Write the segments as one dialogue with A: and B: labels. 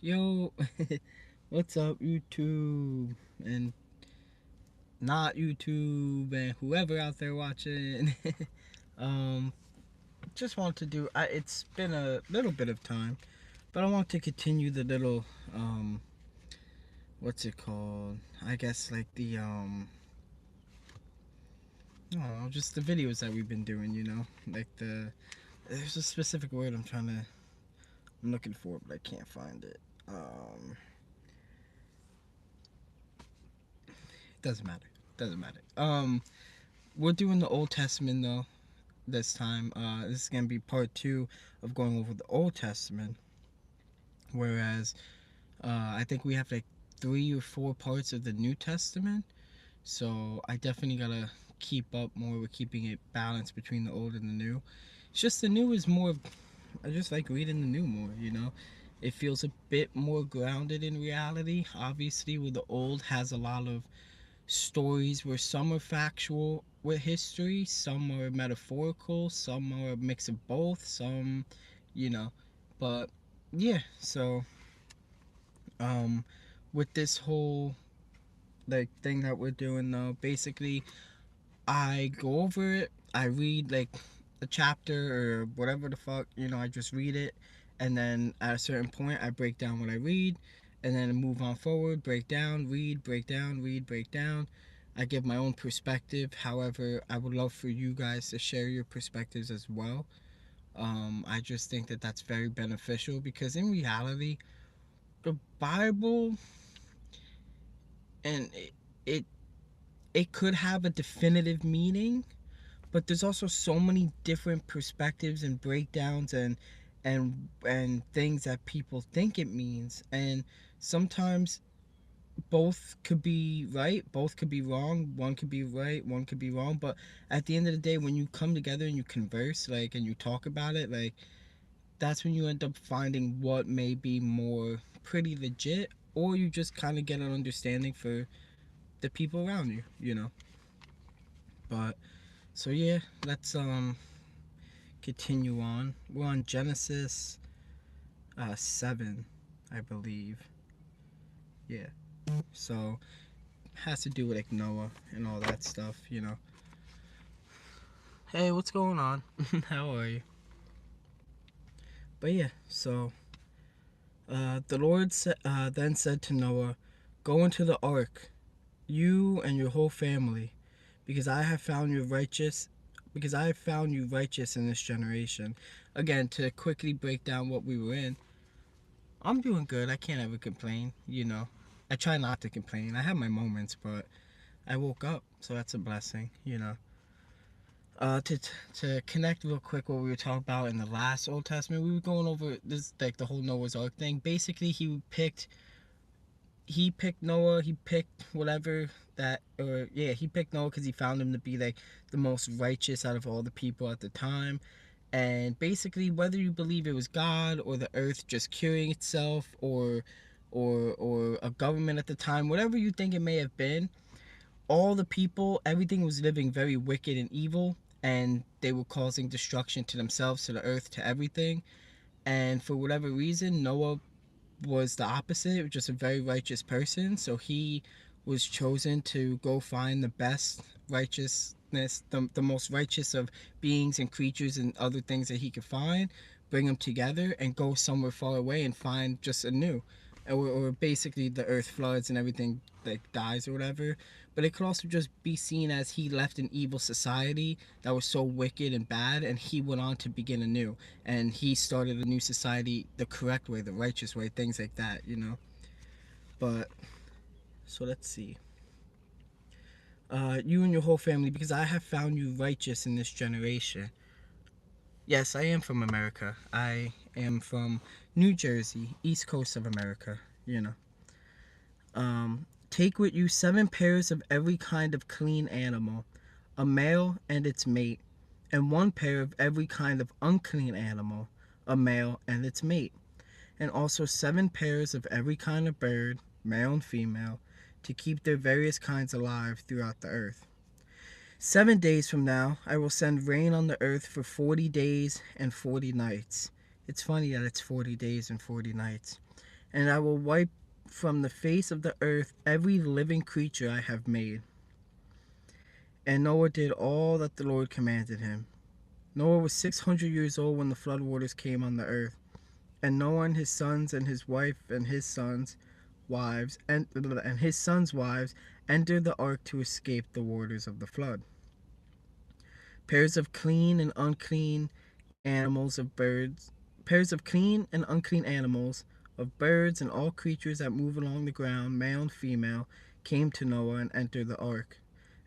A: Yo, what's up, YouTube and not YouTube and whoever out there watching? um, just want to do. It's been a little bit of time, but I want to continue the little what's it called? I guess like the oh, just the videos that we've been doing. Like there's a specific word I'm looking for, but I can't find it. Doesn't matter. Doesn't matter. We're doing the Old Testament though this time. This is gonna be part two of going over the Old Testament. Whereas I think we have like 3 or 4 parts of the New Testament. So I definitely gotta keep up more with keeping it balanced between the old and the new. It's just the new is more. I just like reading the new more. It feels a bit more grounded in reality. Obviously, where the old has a lot of stories where some are factual with history, some are metaphorical, some are a mix of both, some, you know. But yeah, so um with this whole like thing that we're doing though, basically I go over it, I read like a chapter or whatever the fuck, I just read it, and then at a certain point I break down what I read, and then move on forward, break down, read, break down, read, break down. I give my own perspective. However, I would love for you guys to share your perspectives as well. I just think that that's very beneficial because in reality, the Bible and it, it could have a definitive meaning, but there's also so many different perspectives and breakdowns and things that people think it means, and sometimes both could be right, both could be wrong, one could be right, one could be wrong, but at the end of the day, when you come together and you converse, like, and you talk about it, like, that's when you end up finding what may be more pretty legit, or you just kind of get an understanding for the people around you. But so yeah, let's continue on. We're on Genesis 7, I believe. Yeah. So has to do with like Noah and all that stuff. Hey, what's going on? How are you? But yeah, so the Lord then said to Noah, "Go into the ark, you and your whole family, because I have found you righteous. Because I have found you righteous in this generation." Again, to quickly break down what we were in, I'm doing good. I can't ever complain. I try not to complain. I have my moments, but I woke up, so that's a blessing. To connect real quick what we were talking about in the last Old Testament, we were going over this like the whole Noah's Ark thing. Basically, he picked Noah. He picked whatever that, or yeah, he picked Noah because he found him to be like the most righteous out of all the people at the time. And basically, whether you believe it was God or the earth just curing itself, or a government at the time, whatever you think it may have been, all the people, everything was living very wicked and evil, and they were causing destruction to themselves, to the earth, to everything. And for whatever reason, Noah was the opposite, just a very righteous person. So he was chosen to go find the best righteousness, the most righteous of beings and creatures and other things that he could find, bring them together, and go somewhere far away and find just a new. Or basically the earth floods and everything like dies or whatever. But it could also just be seen as he left an evil society that was so wicked and bad, and he went on to begin anew, and he started a new society the correct way, the righteous way, things like that. But so let's see. You and your whole family, because I have found you righteous in this generation. Yes, I am from America. I am from New Jersey, east coast of America. Take with you 7 pairs of every kind of clean animal, a male and its mate, and 1 pair of every kind of unclean animal, a male and its mate, and also 7 pairs of every kind of bird, male and female, to keep their various kinds alive throughout the earth. 7 days from now, I will send rain on the earth for 40 days and 40 nights. It's funny that it's 40 days and 40 nights. And I will wipe from the face of the earth every living creature I have made. And Noah did all that the Lord commanded him. Noah was 600 years old when the flood waters came on the earth. And Noah and his sons and his wife and his sons' wives and his sons' wives entered the ark to escape the waters of the flood. Pairs of clean and unclean animals of birds, pairs of clean and unclean animals of birds and all creatures that move along the ground, male and female, came to Noah and entered the ark,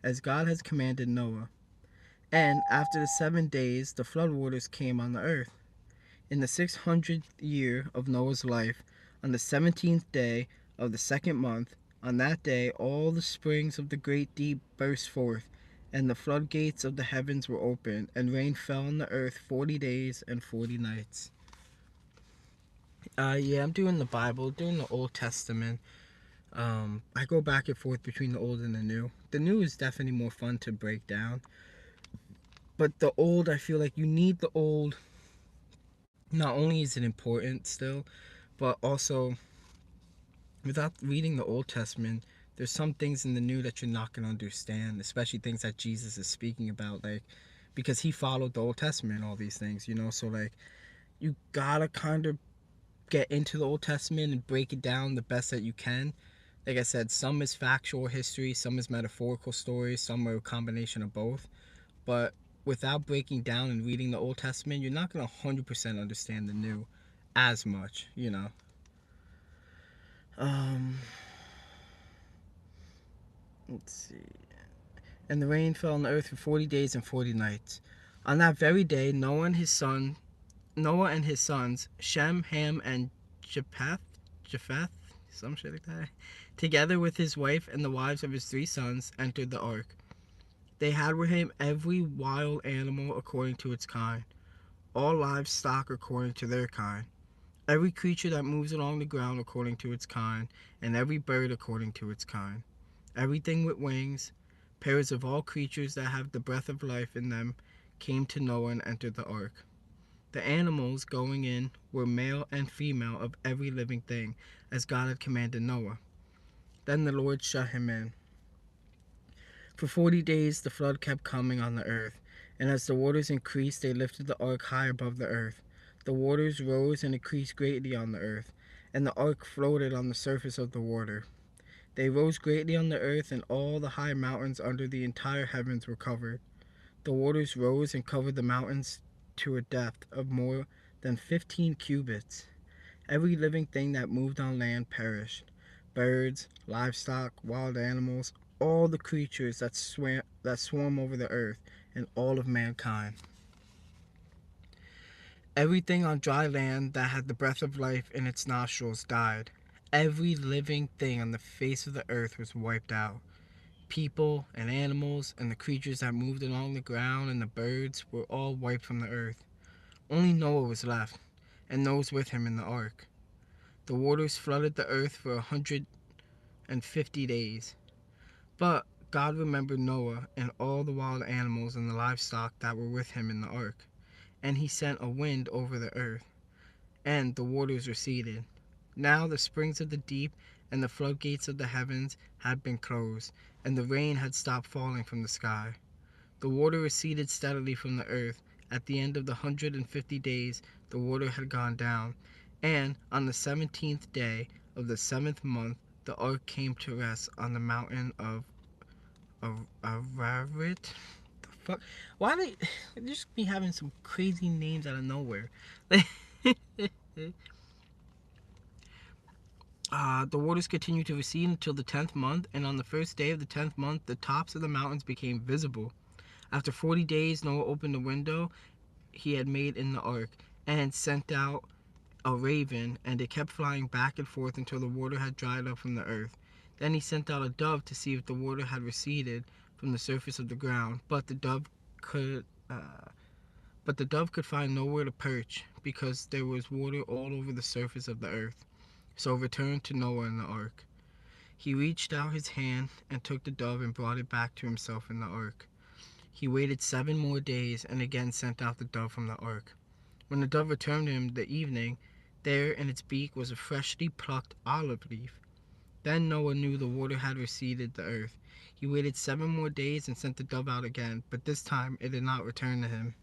A: as God has commanded Noah. And after the 7 days, the flood waters came on the earth. In the 600th year of Noah's life, on the 17th day of the second month, on that day all the springs of the great deep burst forth, and the floodgates of the heavens were opened, and rain fell on the earth 40 days and 40 nights. Yeah, I'm doing the Bible, doing the Old Testament. I go back and forth between the Old and the New. The New is definitely more fun to break down. But the Old, I feel like you need the Old. Not only is it important still, but also without reading the Old Testament, there's some things in the New that you're not going to understand, especially things that Jesus is speaking about, like, because he followed the Old Testament and all these things, you know? So, like, you gotta kind of get into the Old Testament and break it down the best that you can. Like I said, some is factual history, some is metaphorical stories, some are a combination of both. But without breaking down and reading the Old Testament, you're not going to 100% understand the New as much, you know? Um, let's see. And the rain fell on the earth for 40 days and 40 nights. On that very day, Noah and his sons, Shem, Ham, and Japheth, some shit like that, together with his wife and the wives of his 3 sons, entered the ark. They had with him every wild animal according to its kind, all livestock according to their kind, every creature that moves along the ground according to its kind, and every bird according to its kind, everything with wings, pairs of all creatures that have the breath of life in them, came to Noah and entered the ark. The animals going in were male and female of every living thing, as God had commanded Noah. Then the Lord shut him in. For 40 days the flood kept coming on the earth, and as the waters increased, they lifted the ark high above the earth. The waters rose and increased greatly on the earth, and the ark floated on the surface of the water. They rose greatly on the earth, and all the high mountains under the entire heavens were covered. The waters rose and covered the mountains to a depth of more than 15 cubits. Every living thing that moved on land perished: birds, livestock, wild animals, all the creatures that swarm over the earth, and all of mankind. Everything on dry land that had the breath of life in its nostrils died. Every living thing on the face of the earth was wiped out. People and animals and the creatures that moved along the ground and the birds were all wiped from the earth. Only Noah was left, and those with him in the ark. The waters flooded the earth for 150 days. But God remembered Noah and all the wild animals and the livestock that were with him in the ark. And he sent a wind over the earth, and the waters receded. Now the springs of the deep and the floodgates of the heavens had been closed, and the rain had stopped falling from the sky. The water receded steadily from the earth. At the end of the 150 days, the water had gone down, and on the 17th day of the 7th month, the ark came to rest on the mountain of Ararat. The fuck? Why they just be having some crazy names out of nowhere? The waters continued to recede until the 10th month, and on the first day of the 10th month, the tops of the mountains became visible. After 40 days, Noah opened the window he had made in the ark and sent out a raven, and it kept flying back and forth until the water had dried up from the earth. Then he sent out a dove to see if the water had receded from the surface of the ground, but the dove could find nowhere to perch because there was water all over the surface of the earth. So it returned to Noah in the ark. He reached out his hand and took the dove and brought it back to himself in the ark. He waited 7 more days and again sent out the dove from the ark. When the dove returned to him the evening, there in its beak was a freshly plucked olive leaf. Then Noah knew the water had receded the earth. He waited 7 more days and sent the dove out again, but this time it did not return to him.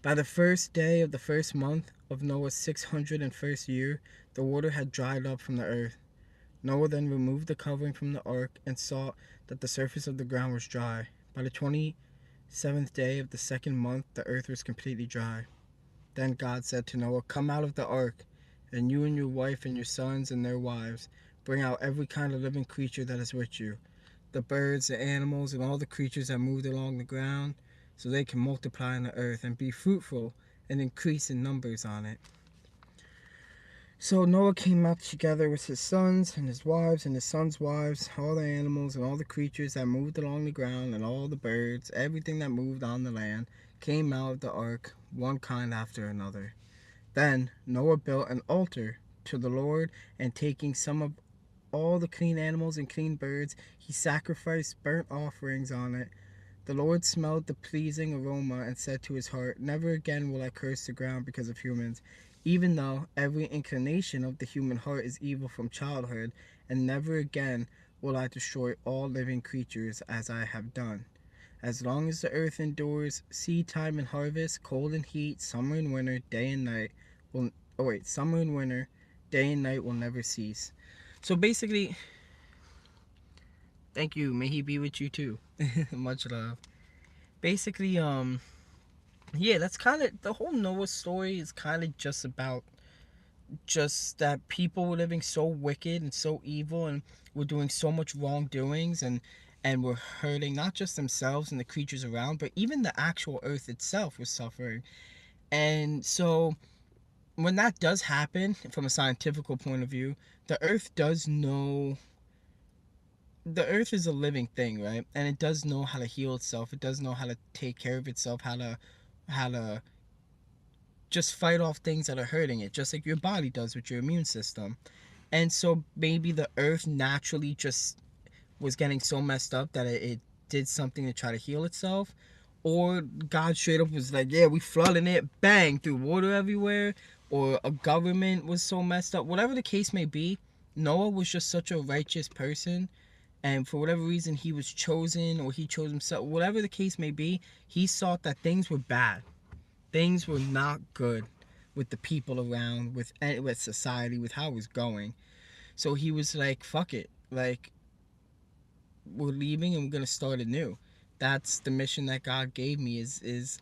A: By the first day of the first month of Noah's 601st year, the water had dried up from the earth. Noah then removed the covering from the ark and saw that the surface of the ground was dry. By the 27th day of the second month, the earth was completely dry. Then God said to Noah, "Come out of the ark, and you and your wife and your sons and their wives. Bring out every kind of living creature that is with you, the birds, the animals, and all the creatures that moved along the ground, so they can multiply on the earth and be fruitful and increase in numbers on it." So Noah came out together with his sons and his wives and his sons' wives, all the animals and all the creatures that moved along the ground and all the birds, everything that moved on the land, came out of the ark, one kind after another. Then Noah built an altar to the Lord, and taking some of all the clean animals and clean birds, he sacrificed burnt offerings on it. The Lord smelled the pleasing aroma and said to his heart, "Never again will I curse the ground because of humans, even though every inclination of the human heart is evil from childhood, and never again will I destroy all living creatures as I have done. As long as the earth endures, seed time and harvest, cold and heat, summer and winter, day and night will summer and winter, day and night will never cease." So basically, thank you. May he be with you too. Much love. Basically, yeah, that's kind of the whole Noah story is kind of just about just that people were living so wicked and so evil and were doing so much wrongdoings and were hurting not just themselves and the creatures around, but even the actual earth itself was suffering. And so when that does happen from a scientific point of view, the earth does know, the earth is a living thing, right? And it does know how to heal itself. It does know how to take care of itself, how to just fight off things that are hurting it, just like your body does with your immune system. And so maybe the earth naturally just was getting so messed up that it did something to try to heal itself. Or God straight up was like, "Yeah, we flooding it, bang, threw water everywhere." Or a government was so messed up. Whatever the case may be, Noah was just such a righteous person, and for whatever reason he was chosen, or he chose himself, whatever the case may be, he saw that things were bad. Things were not good with the people around, with society, with how it was going. So he was like, "Fuck it, like we're leaving and we're gonna start anew." That's the mission that God gave me, is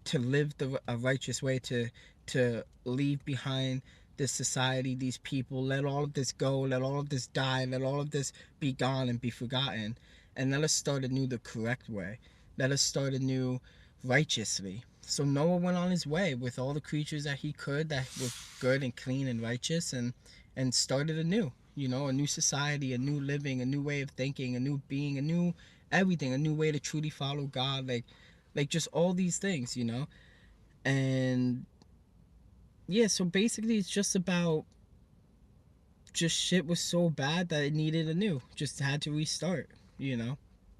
A: to live a righteous way, to leave behind this society, these people, let all of this go, let all of this die, let all of this be gone and be forgotten, and let us start anew the correct way. Let us start anew righteously. So Noah went on his way with all the creatures that he could, that were good and clean and righteous, and started anew. You know, a new society, a new living, a new way of thinking, a new being, a new everything, a new way to truly follow God, like just all these things, you know. And yeah, so basically it's just about, just shit was so bad that it needed a new, just had to restart, you know.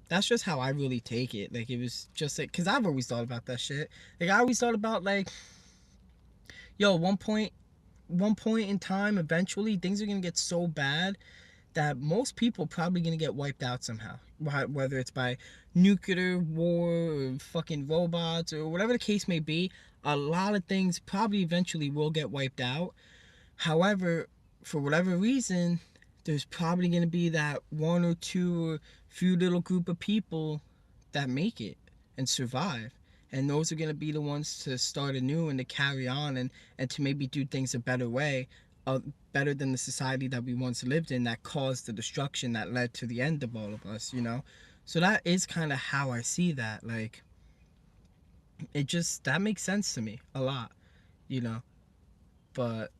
A: That's just how I really take it. Like, it was just like, because I've always thought about that shit. Like, I always thought about, like, yo, one point in time, eventually things are gonna get so bad that most people probably gonna get wiped out somehow, whether it's by nuclear war or fucking robots or whatever the case may be. A lot of things probably eventually will get wiped out. However, for whatever reason, there's probably gonna be that one or two or few little group of people that make it and survive, and those are going to be the ones to start anew and to carry on, and to maybe do things a better way, better than the society that we once lived in, that caused the destruction that led to the end of all of us, you know. So that is kind of how I see that. Like, it just, that makes sense to me a lot, you know. But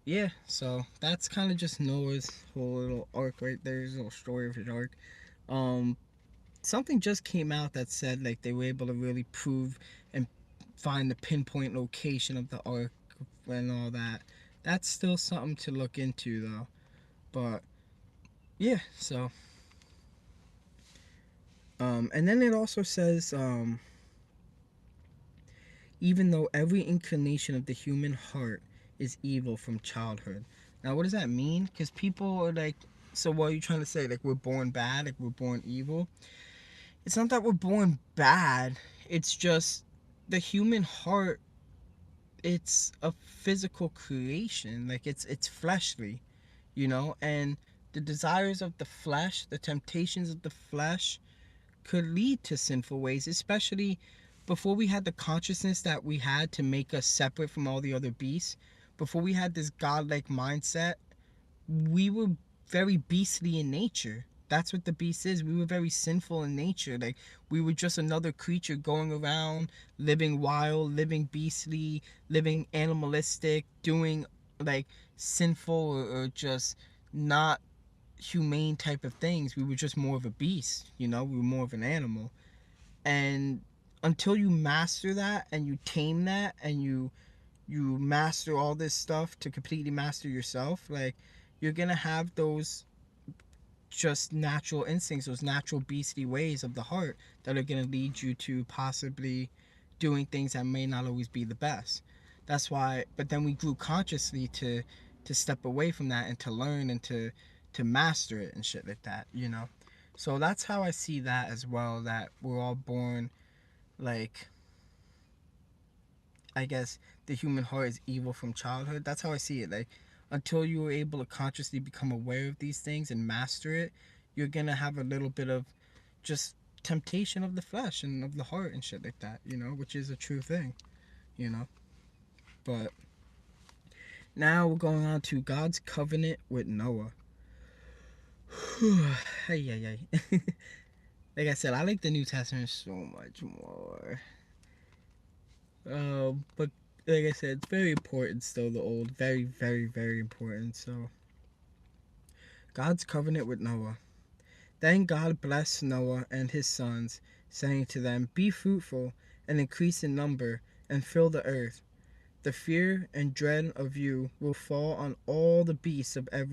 A: yeah, so that's kind of just Noah's whole little arc right there, his little story of his arc. um Something just came out that said, like, they were able to really prove and find the pinpoint location of the ark and all that. That's still something to look into, though. But yeah, so and then it also says, even though every inclination of the human heart is evil from childhood. Now, what does that mean? Because people are like, so what are you trying to say? Like, we're born bad? Like, we're born evil? It's not that we're born bad. It's just the human heart, it's a physical creation. Like, it's fleshly, and the desires of the flesh, the temptations of the flesh could lead to sinful ways, especially before we had the consciousness that we had to make us separate from all the other beasts. Before we had this godlike mindset, we were very beastly in nature. That's what the beast is. We were very sinful in nature. Like, we were just another creature going around, living wild, living beastly, living animalistic, doing like sinful or just not humane type of things. We were just more of a beast, we were more of an animal. And until you master that and you tame that and you master all this stuff to completely master yourself, like, you're gonna have those just natural instincts, those natural beastly ways of the heart that are gonna lead you to possibly doing things that may not always be the best. That's why, but then we grew consciously to step away from that and to learn and to master it and shit like that. So that's how I see that as well, that we're all born, like, I guess the human heart is evil from childhood. That's how I see it. Like, until you are able to consciously become aware of these things and master it, you're gonna have a little bit of just temptation of the flesh and of the heart and shit like that, which is a true thing, you know. But now we're going on to God's covenant with Noah. Hey, yeah, yeah. Like I said, I like the New Testament so much more. But like I said, it's very important still, the old. Very, very, very important. So, God's covenant with Noah. Then God blessed Noah and his sons, saying to them, "Be fruitful and increase in number, and fill the earth. The fear and dread of you will fall on all the beasts of the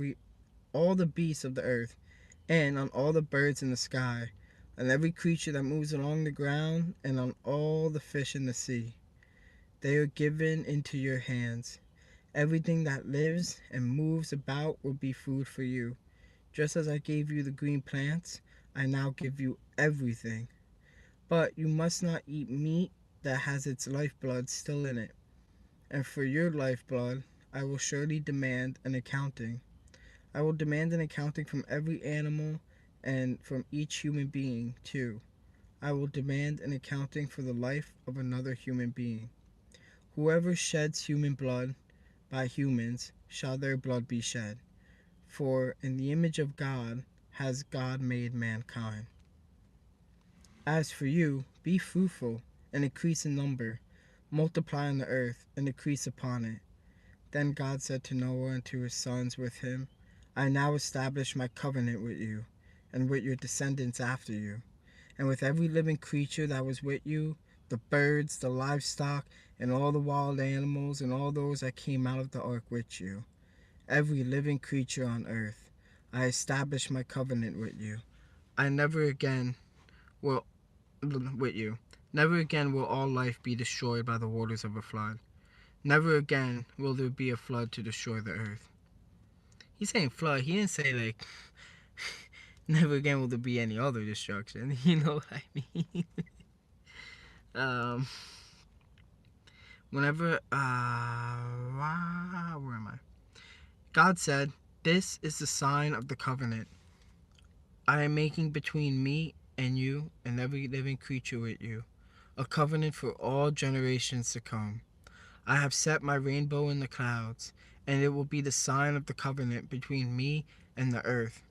A: earth, and on all the birds in the sky, on every creature that moves along the ground, and on all the fish in the sea. They are given into your hands. Everything that lives and moves about will be food for you. Just as I gave you the green plants, I now give you everything. But you must not eat meat that has its lifeblood still in it. And for your lifeblood, I will surely demand an accounting. I will demand an accounting from every animal and from each human being, too. I will demand an accounting for the life of another human being. Whoever sheds human blood by humans shall their blood be shed. For in the image of God has God made mankind. As for you, be fruitful and increase in number, multiply on the earth and increase upon it." Then God said to Noah and to his sons with him, "I now establish my covenant with you, and with your descendants after you, and with every living creature that was with you, the birds, the livestock, and all the wild animals, and all those that came out of the ark with you. Every living creature on earth. I establish my covenant with you. I never again will with you. Never again will all life be destroyed by the waters of a flood. Never again will there be a flood to destroy the earth." He's saying flood. He didn't say like never again will there be any other destruction. You know what I mean? um, whenever where am I? God said, "This is the sign of the covenant I am making between me and you and every living creature with you, a covenant for all generations to come. I have set my rainbow in the clouds, and it will be the sign of the covenant between me and the earth.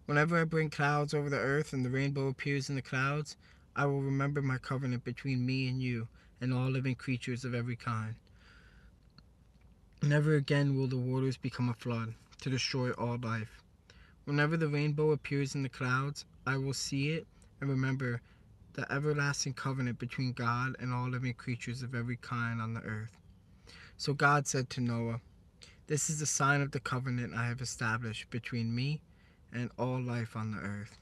A: Whenever I bring clouds over the earth and the rainbow appears in the clouds, I will remember my covenant between me and you and all living creatures of every kind. Never again will the waters become a flood to destroy all life. Whenever the rainbow appears in the clouds, I will see it and remember the everlasting covenant between God and all living creatures of every kind on the earth." So God said to Noah, "This is the sign of the covenant I have established between me and all life on the earth."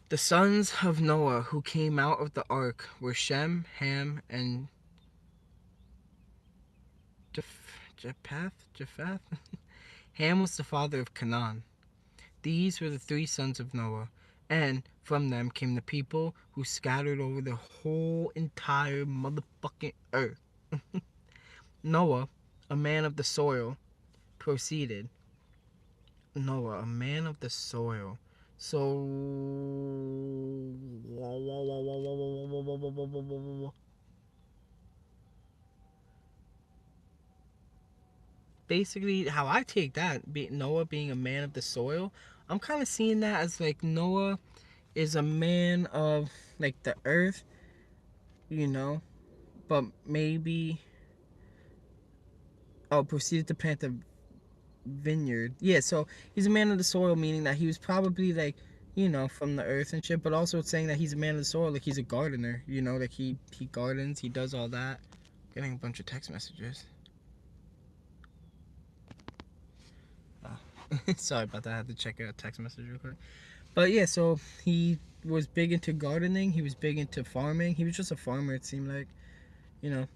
A: The sons of Noah who came out of the ark were Shem, Ham, and Japheth. Ham was the father of Canaan. These were the three sons of Noah, and from them came the people who scattered over the whole entire motherfucking earth. Noah, a man of the soil, proceeded. Noah, a man of the soil. So basically, how I take that, Noah being a man of the soil, I'm kind of seeing that as like Noah is a man of like the earth, you know, but maybe proceeded to plant a vineyard. Yeah, so he's a man of the soil, meaning that he was probably like, you know, from the earth and shit, but also it's saying that he's a man of the soil, like he's a gardener, you know, like he gardens, he does all that. Getting a bunch of text messages. Sorry about that. I had to check out a text message real quick. But yeah, so he was big into gardening. He was big into farming. He was just a farmer, it seemed like. You know.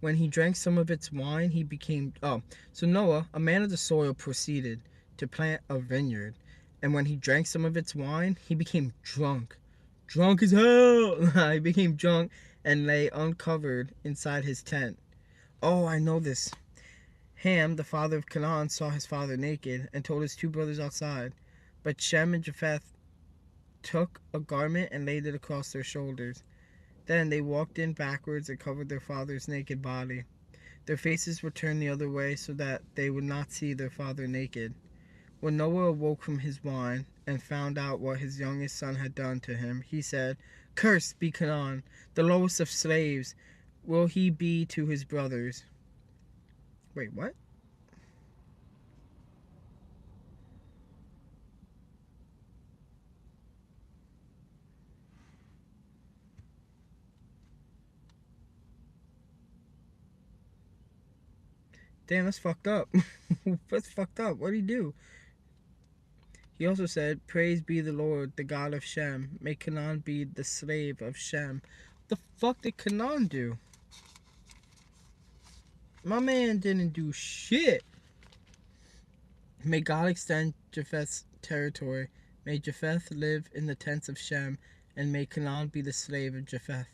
A: When he drank some of its wine, he became... Oh, so Noah, a man of the soil, proceeded to plant a vineyard. And when he drank some of its wine, he became drunk. Drunk as hell! He became drunk and lay uncovered inside his tent. Oh, I know this. Ham, the father of Canaan, saw his father naked and told his two brothers outside. But Shem and Japheth took a garment and laid it across their shoulders. Then they walked in backwards and covered their father's naked body. Their faces were turned the other way so that they would not see their father naked. When Noah awoke from his wine and found out what his youngest son had done to him, he said, "Cursed be Canaan, the lowest of slaves will he be to his brothers." Wait, what? Damn, that's fucked up. That's fucked up. What did he do? He also said, "Praise be the Lord, the God of Shem. May Canaan be the slave of Shem." What the fuck did Canaan do? My man didn't do shit. May God extend Japheth's territory. May Japheth live in the tents of Shem, and may Canaan be the slave of Japheth.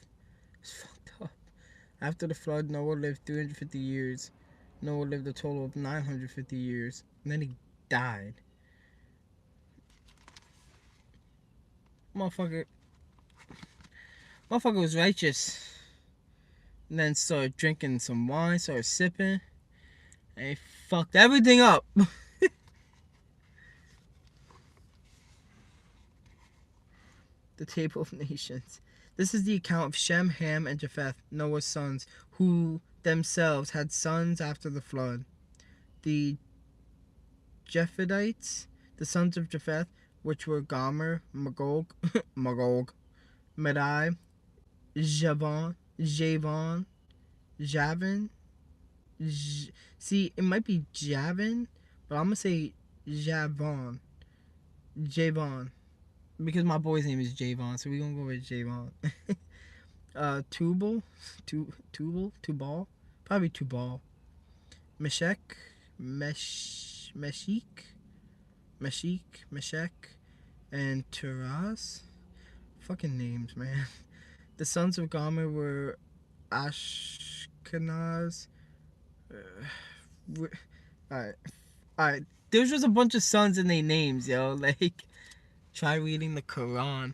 A: It's fucked up. After the flood, Noah lived 350 years. Noah lived a total of 950 years, and then he died. Motherfucker was righteous. And then started drinking some wine, started sipping, and he fucked everything up. The Table of Nations. This is the account of Shem, Ham, and Japheth, Noah's sons, who themselves had sons after the flood. The Japhethites, the sons of Japheth, which were Gomer, Magog, Madai, Javon, Javin. See, it might be Javin, but I'm gonna say Javon. Because my boy's name is Javon, so we're gonna go with Javon. Tubal, probably Tubal. Meshek, Meshek, and Taraz. Fucking names, man. The sons of Gomer were Ashkenaz. Alright. There's just a bunch of sons in their names, yo. Like, try reading the Quran.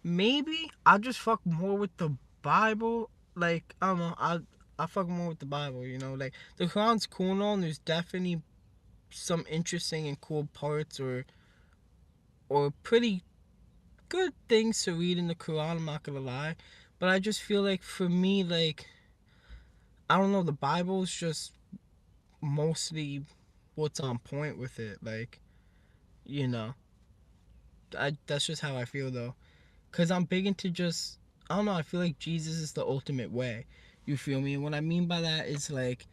A: Maybe I'll just fuck more with the Bible. Like, I don't know. I fuck more with the Bible, you know. Like, the Quran's cool and all, and there's definitely some interesting and cool parts or pretty good things to read in the Quran, I'm not gonna lie. But I just feel like for me, like, I don't know, the Bible's just mostly what's on point with it. Like, you know, that's just how I feel though. Cause I'm big into just, I don't know, I feel like Jesus is the ultimate way. You feel me? And what I mean by that is like,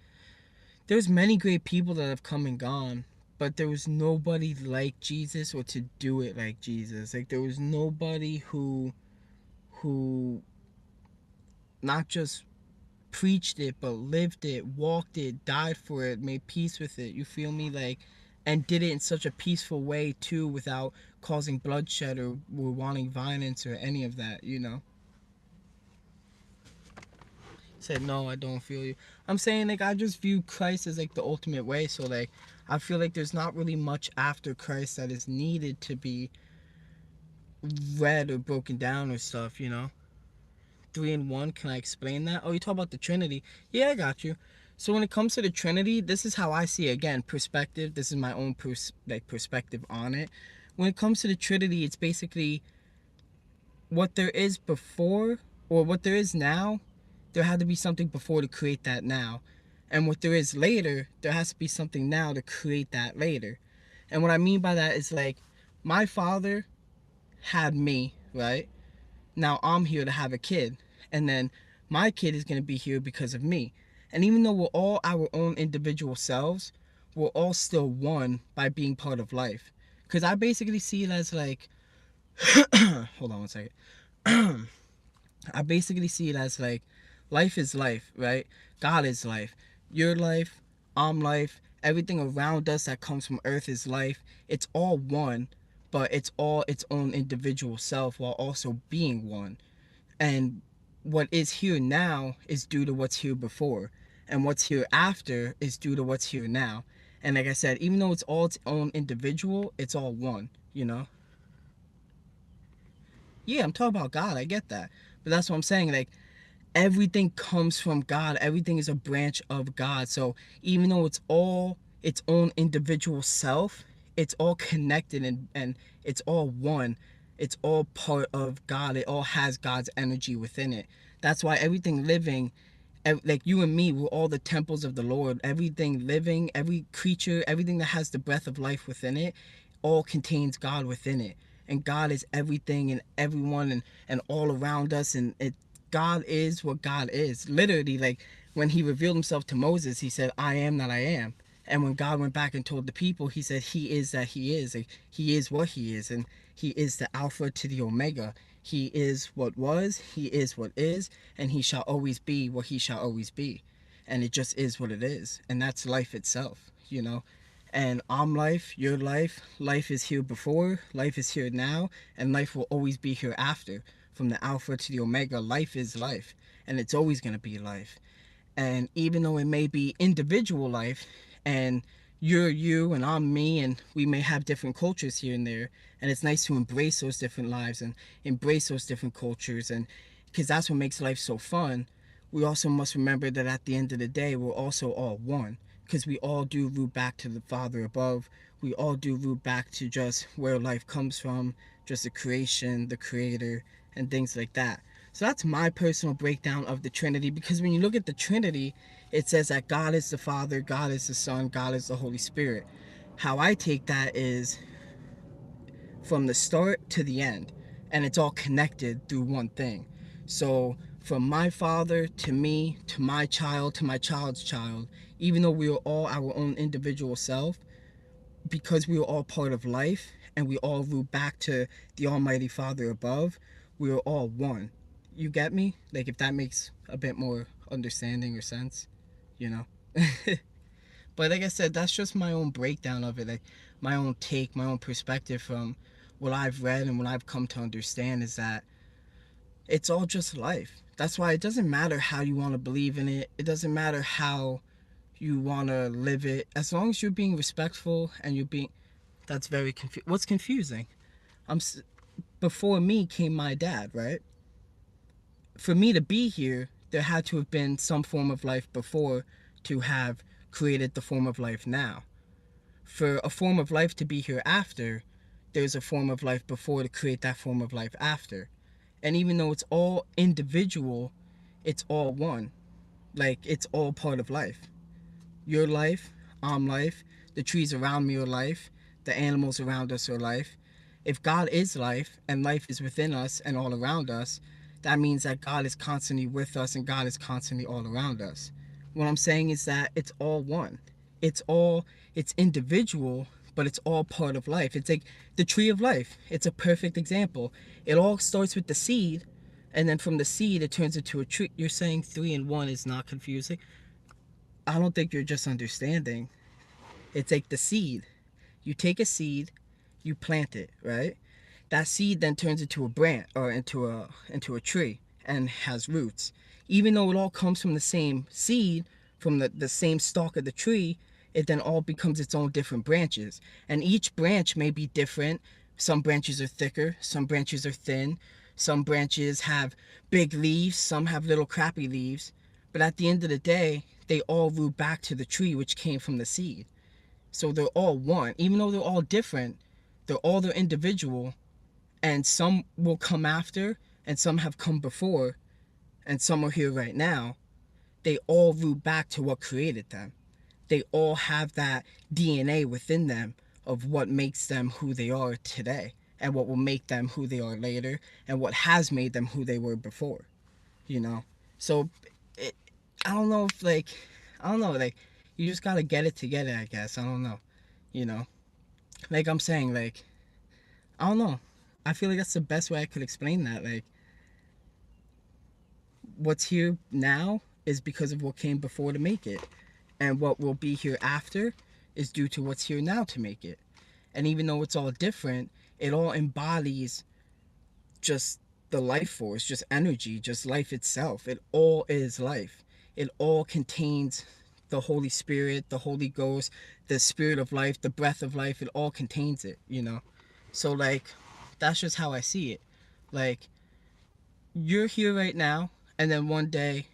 A: there's many great people that have come and gone, but there was nobody like Jesus or to do it like Jesus. Like there was nobody who not just preached it but lived it, walked it, died for it, made peace with it. You feel me? Like, and did it in such a peaceful way too, without causing bloodshed or wanting violence or any of that, you know. Said no, I don't feel you. I'm saying like I just view Christ as like the ultimate way. So like I feel like there's not really much after Christ that is needed to be read or broken down or stuff, you know. Three in one, can I explain that? Oh, you talk about the Trinity. Yeah, I got you. So when it comes to the Trinity, this is how I see it. Again, perspective. This is my own perspective on it. When it comes to the Trinity, it's basically what there is before, or what there is now. There had to be something before to create that now. And what there is later, there has to be something now to create that later. And what I mean by that is like, my father had me, right? Now I'm here to have a kid. And then my kid is going to be here because of me. And even though we're all our own individual selves, we're all still one by being part of life. Because I basically see it as like, hold on one second. I basically see it as like, life is life, right? God is life. Your life, I'm life. Everything around us that comes from earth is life. It's all one, but it's all its own individual self while also being one. And what is here now is due to what's here before. And what's here after is due to what's here now. And like I said, even though it's all its own individual, it's all one, you know? Yeah, I'm talking about God. I get that. But that's what I'm saying. Like, everything comes from God. Everything is a branch of God. So even though it's all its own individual self, it's all connected, and it's all one. It's all part of God. It all has God's energy within it. That's why everything living, like you and me, we're all the temples of the Lord. Everything living, every creature, everything that has the breath of life within it, all contains God within it. And God is everything and everyone, and all around us. And God is what God is. Literally, like when he revealed himself to Moses, he said, I am that I am. And when God went back and told the people, he said, he is that he is. Like, he is what he is. And he is the Alpha to the Omega. He is what was, he is what is, and he shall always be what he shall always be. And it just is what it is. And that's life itself, you know. And I'm life, your life, life is here before, life is here now, and life will always be here after. From the Alpha to the Omega, life is life, and it's always going to be life. And even though it may be individual life, and you're you and I'm me, and we may have different cultures here and there, and it's nice to embrace those different lives and embrace those different cultures, and because that's what makes life so fun. We also must remember that at the end of the day, we're also all one, because we all do root back to the Father above. We all do root back to just where life comes from, just the creation, the creator, and things like that. So that's my personal breakdown of the Trinity, because when you look at the Trinity, it says that God is the Father, God is the Son, God is the Holy Spirit. How I take that is from the start to the end, and it's all connected through one thing. So from my father to me to my child's child, even though we are all our own individual self, because we are all part of life and we all root back to the Almighty Father above, we are all one. You get me? Like, if that makes a bit more understanding or sense, you know? But like I said, that's just my own breakdown of it, like my own take, my own perspective from what I've read and what I've come to understand, is that it's all just life. That's why it doesn't matter how you want to believe in it. It doesn't matter how you want to live it. As long as you're being respectful and you're being... That's very confusing. What's confusing? Before me came my dad, right? For me to be here, there had to have been some form of life before to have created the form of life now. For a form of life to be here after, there's a form of life before to create that form of life after. And even though it's all individual, it's all one. Like, it's all part of life. Your life, I'm life, the trees around me are life, the animals around us are life. If God is life, and life is within us and all around us, that means that God is constantly with us and God is constantly all around us. What I'm saying is that it's all one. It's individual, but it's all part of life. It's like the tree of life. It's a perfect example. It all starts with the seed, and then from the seed it turns into a tree. You're saying 3 and 1 is not confusing? I don't think you're just understanding. It's like the seed. You take a seed, you plant it, right? That seed then turns into a branch or into a tree and has roots. Even though it all comes from the same seed, from the same stalk of the tree, it then all becomes its own different branches. And each branch may be different. Some branches are thicker, some branches are thin, some branches have big leaves, some have little crappy leaves. But at the end of the day, they all root back to the tree which came from the seed. So they're all one. Even though they're all different, they're individual, and some will come after, and some have come before, and some are here right now. They all root back to what created them. They all have that DNA within them of what makes them who they are today, and what will make them who they are later, and what has made them who they were before. You know? So, it, I don't know if, like, I don't know, like, you just gotta get it together, I guess. I don't know. You know? Like I'm saying, like, I don't know. I feel like that's the best way I could explain that. Like, what's here now is because of what came before to make it. And what will be here after is due to what's here now to make it. And even though it's all different, it all embodies just the life force, just energy, just life itself. It all is life. It all contains the Holy Spirit, the Holy Ghost, the spirit of life, the breath of life. It all contains it, you know? So, like, that's just how I see it. Like, you're here right now, and then one day,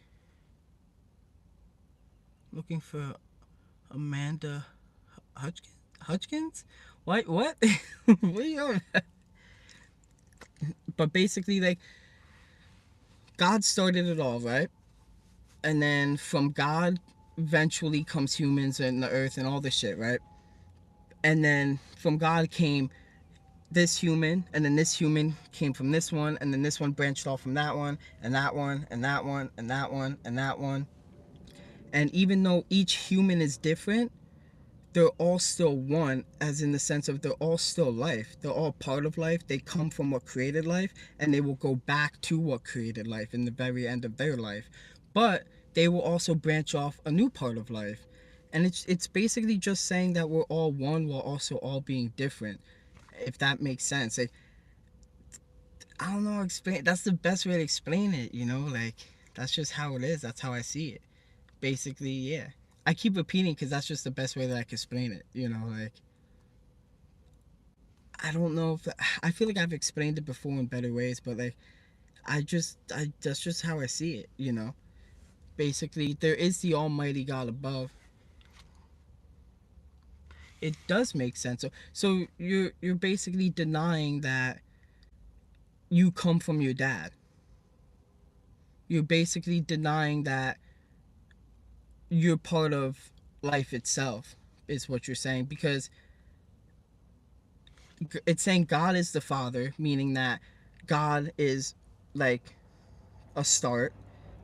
A: looking for Amanda Hutchins? What? What are you on? But basically, like, God started it all, right? And then from God, eventually comes humans and the earth and all this shit, right? And then from God came this human, and then this human came from this one, and then this one branched off from that one, and that one, and that one, and that one, and that one. And even though each human is different, they're all still one, as in the sense of they're all still life. They're all part of life. They come from what created life, and they will go back to what created life in the very end of their life. But they will also branch off a new part of life. And it's basically just saying that we're all one while also all being different, if that makes sense. Like, I don't know, explain. That's the best way to explain it, you know? Like, that's just how it is. That's how I see it. Basically, yeah. I keep repeating because that's just the best way that I can explain it, you know? Like, I don't know if I feel like I've explained it before in better ways, but like, that's just how I see it, you know? Basically, there is the Almighty God above. It does make sense. So you're basically denying that you come from your dad. You're basically denying that you're part of life itself, is what you're saying, because it's saying God is the Father, meaning that God is like a start.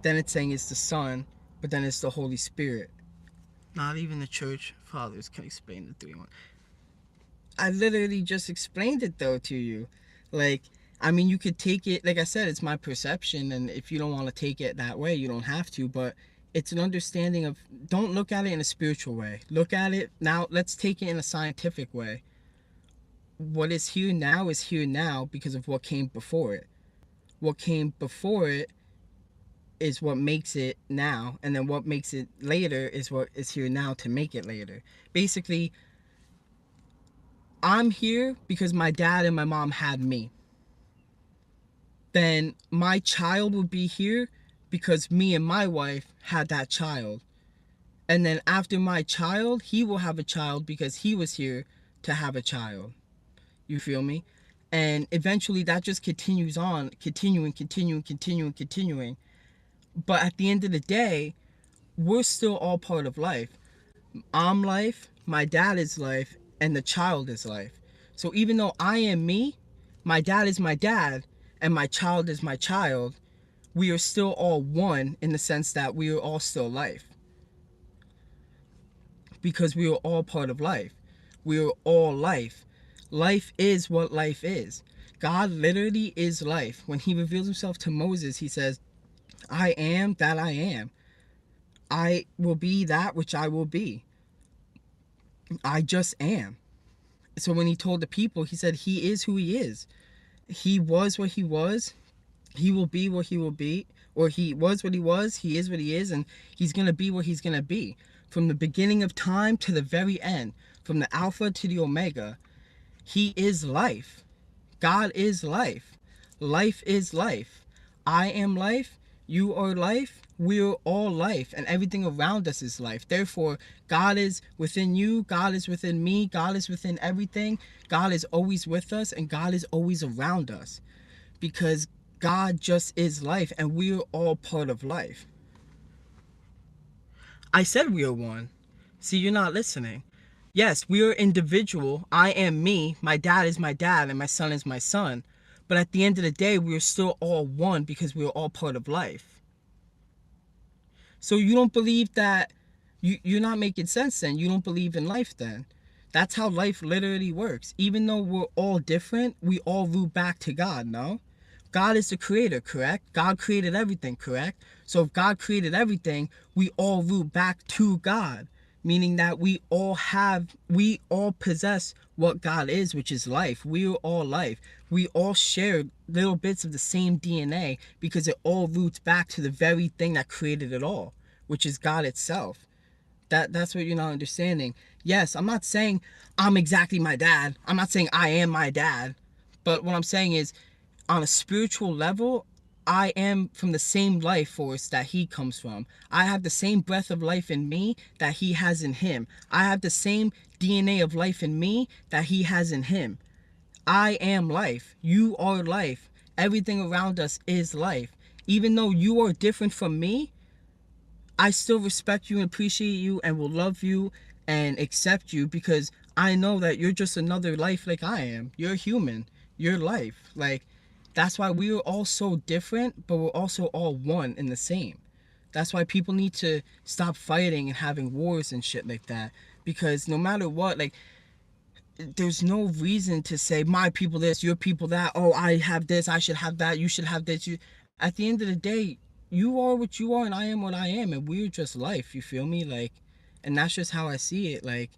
A: Then it's saying it's the Son, but then it's the Holy Spirit. Not even the church fathers can explain the 3-1. I literally just explained it though to you. Like, I mean, you could take it, like I said, it's my perception, and if you don't want to take it that way, you don't have to, but it's an understanding of, don't look at it in a spiritual way. Look at it now, let's take it in a scientific way. What is here now because of what came before it. What came before it is what makes it now, and then what makes it later is what is here now to make it later. Basically, I'm here because my dad and my mom had me. Then my child would be here because me and my wife had that child. And then after my child, he will have a child because he was here to have a child. You feel me? And eventually that just continues on, continuing. But at the end of the day, we're still all part of life. I'm life, my dad is life, and the child is life. So even though I am me, my dad is my dad, and my child is my child, we are still all one in the sense that we are all still life. because we are all part of life. We are all life. Life is what life is. God literally is life. When he reveals himself to Moses, he says, I am that I am. I will be that which I will be. I just am. So when he told the people, he said he is who he is. He was what he was. He will be what he will be. Or he was what he was. He is what he is. And he's going to be what he's going to be. From the beginning of time to the very end. From the Alpha to the Omega. He is life. God is life. Life is life. I am life. You are life. We are all life. And everything around us is life. Therefore, God is within you. God is within me. God is within everything. God is always with us. And God is always around us. Because God just is life. And we are all part of life. I said we are one. See, you're not listening. Yes, we are individual. I am me. My dad is my dad. And my son is my son. But at the end of the day, we are still all one because we are all part of life. So you don't believe that, you're not making sense then. You don't believe in life then. That's how life literally works. Even though we're all different, we all root back to God, no? God is the creator, correct? God created everything, correct? So if God created everything, we all root back to God. Meaning that we all possess what God is, which is life. We are all life. We all share little bits of the same DNA because it all roots back to the very thing that created it all, which is God itself. That's what you're not understanding. Yes, I'm not saying I'm exactly my dad. I'm not saying I am my dad. But what I'm saying is, on a spiritual level, I am from the same life force that he comes from. I have the same breath of life in me that he has in him. I have the same DNA of life in me that he has in him. I am life. You are life. Everything around us is life. Even though you are different from me, I still respect you and appreciate you and will love you and accept you because I know that you're just another life like I am. You're human. You're life. Like, that's why we are all so different, but we're also all one and the same. That's why people need to stop fighting and having wars and shit like that. Because no matter what, like, there's no reason to say my people this, your people that. Oh, I have this, I should have that, you should have this. At the end of the day, you are what you are and I am what I am, and we're just life. You feel me? Like, and that's just how I see it. Like,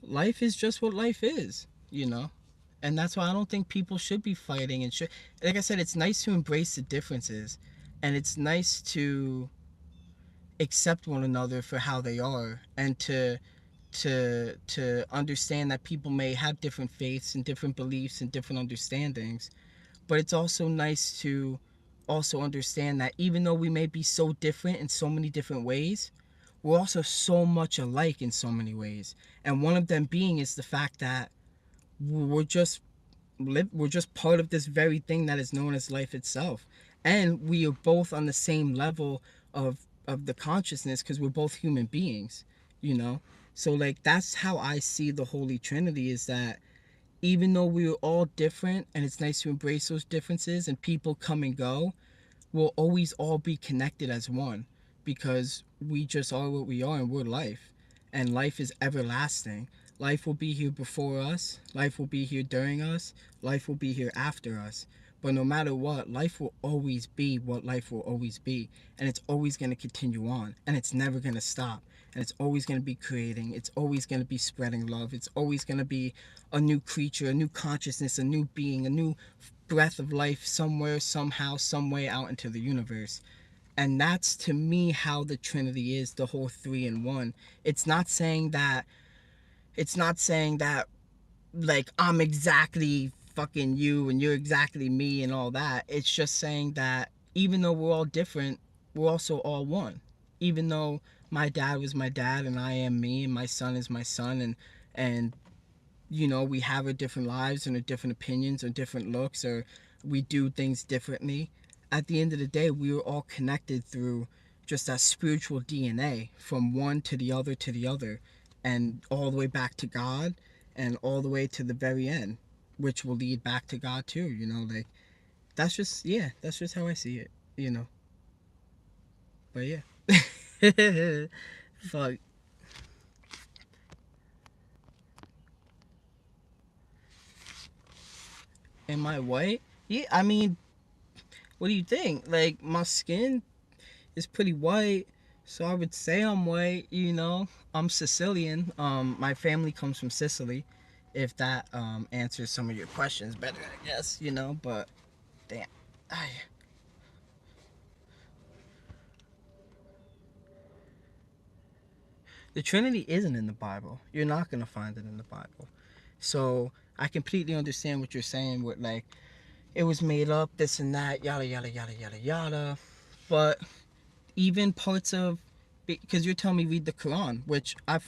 A: life is just what life is, you know. And that's why I don't think people should be fighting and should. Like I said, it's nice to embrace the differences, and it's nice to accept one another for how they are, and to understand that people may have different faiths and different beliefs and different understandings. But it's also nice to also understand that even though we may be so different in so many different ways, we're also so much alike in so many ways. And one of them being is the fact that we're just we're just part of this very thing that is known as life itself. And we are both on the same level of the consciousness because we're both human beings, you know. So like, that's how I see the Holy Trinity, is that even though we are all different and it's nice to embrace those differences and people come and go, we'll always all be connected as one because we just are what we are and we're life. And life is everlasting. Life will be here before us. Life will be here during us. Life will be here after us. But no matter what, life will always be what life will always be. And it's always going to continue on. And it's never going to stop. And it's always going to be creating. It's always going to be spreading love. It's always going to be a new creature, a new consciousness, a new being, a new breath of life somewhere, somehow, some way out into the universe. And that's, to me, how the Trinity is, the whole three in one. It's not saying that like I'm exactly fucking you and you're exactly me and all that. It's just saying that even though we're all different, we're also all one. Even though my dad was my dad and I am me and my son is my son, and you know, we have our different lives and our different opinions or different looks, or we do things differently. At the end of the day, we are all connected through just that spiritual DNA from one to the other, and all the way back to God, and all the way to the very end, which will lead back to God too, you know. Like, that's just, yeah, that's just how I see it, you know. But yeah. Fuck. Am I white? Yeah, I mean, what do you think? Like, my skin is pretty white, so I would say I'm white, you know. I'm Sicilian. My family comes from Sicily, if that answers some of your questions better, I guess, you know, but damn. Ay. The Trinity isn't in the Bible. You're not going to find it in the Bible. So I completely understand what you're saying with, like, it was made up, this and that, yada, yada, yada, yada, yada. But even parts of, because you're telling me read the Quran, which I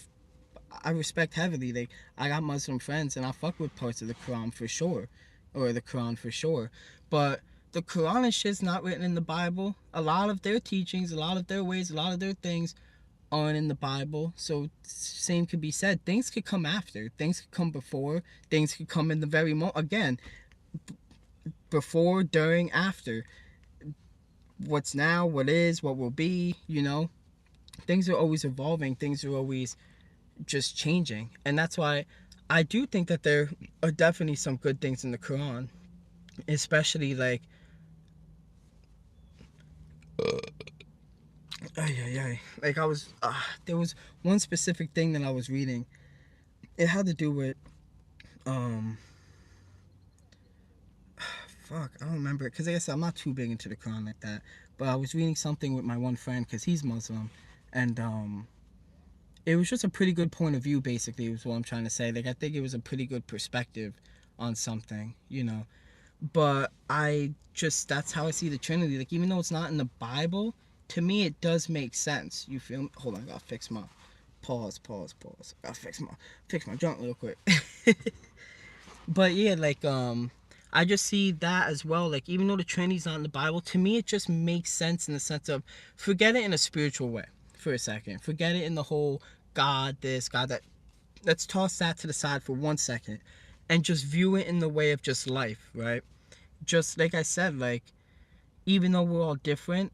A: respect heavily. Like, I got Muslim friends and I fuck with parts of the Quran for sure, or the Quran for sure. But the Quran and shit's not written in the Bible. A lot of their teachings, a lot of their ways, a lot of their things aren't in the Bible. So same could be said. Things could come after. Things could come before. Things could come in the very moment. Again, before, during, after. What's now, what is, what will be, you know. Things are always evolving. Things are always just changing. And that's why I do think that there are definitely some good things in the Quran. Especially like ay, ay, ay. Like I was there was one specific thing that I was reading. It had to do with um fuck, I don't remember it because like I said, I'm not too big into the Quran like that. But I was reading something with my one friend because he's Muslim, and it was just a pretty good point of view. Basically, was what I'm trying to say. Like I think it was a pretty good perspective on something, you know. But I just, that's how I see the Trinity. Like even though it's not in the Bible, to me it does make sense. You feel me? Hold on, I gotta fix my pause. I gotta fix my junk real quick. But yeah, like I just see that as well. Like even though the Trinity's not in the Bible, to me it just makes sense in the sense of forget it in a spiritual way for a second. Forget it in the whole God this, God that. Let's toss that to the side for 1 second and just view it in the way of just life, right? Just like I said, like even though we're all different,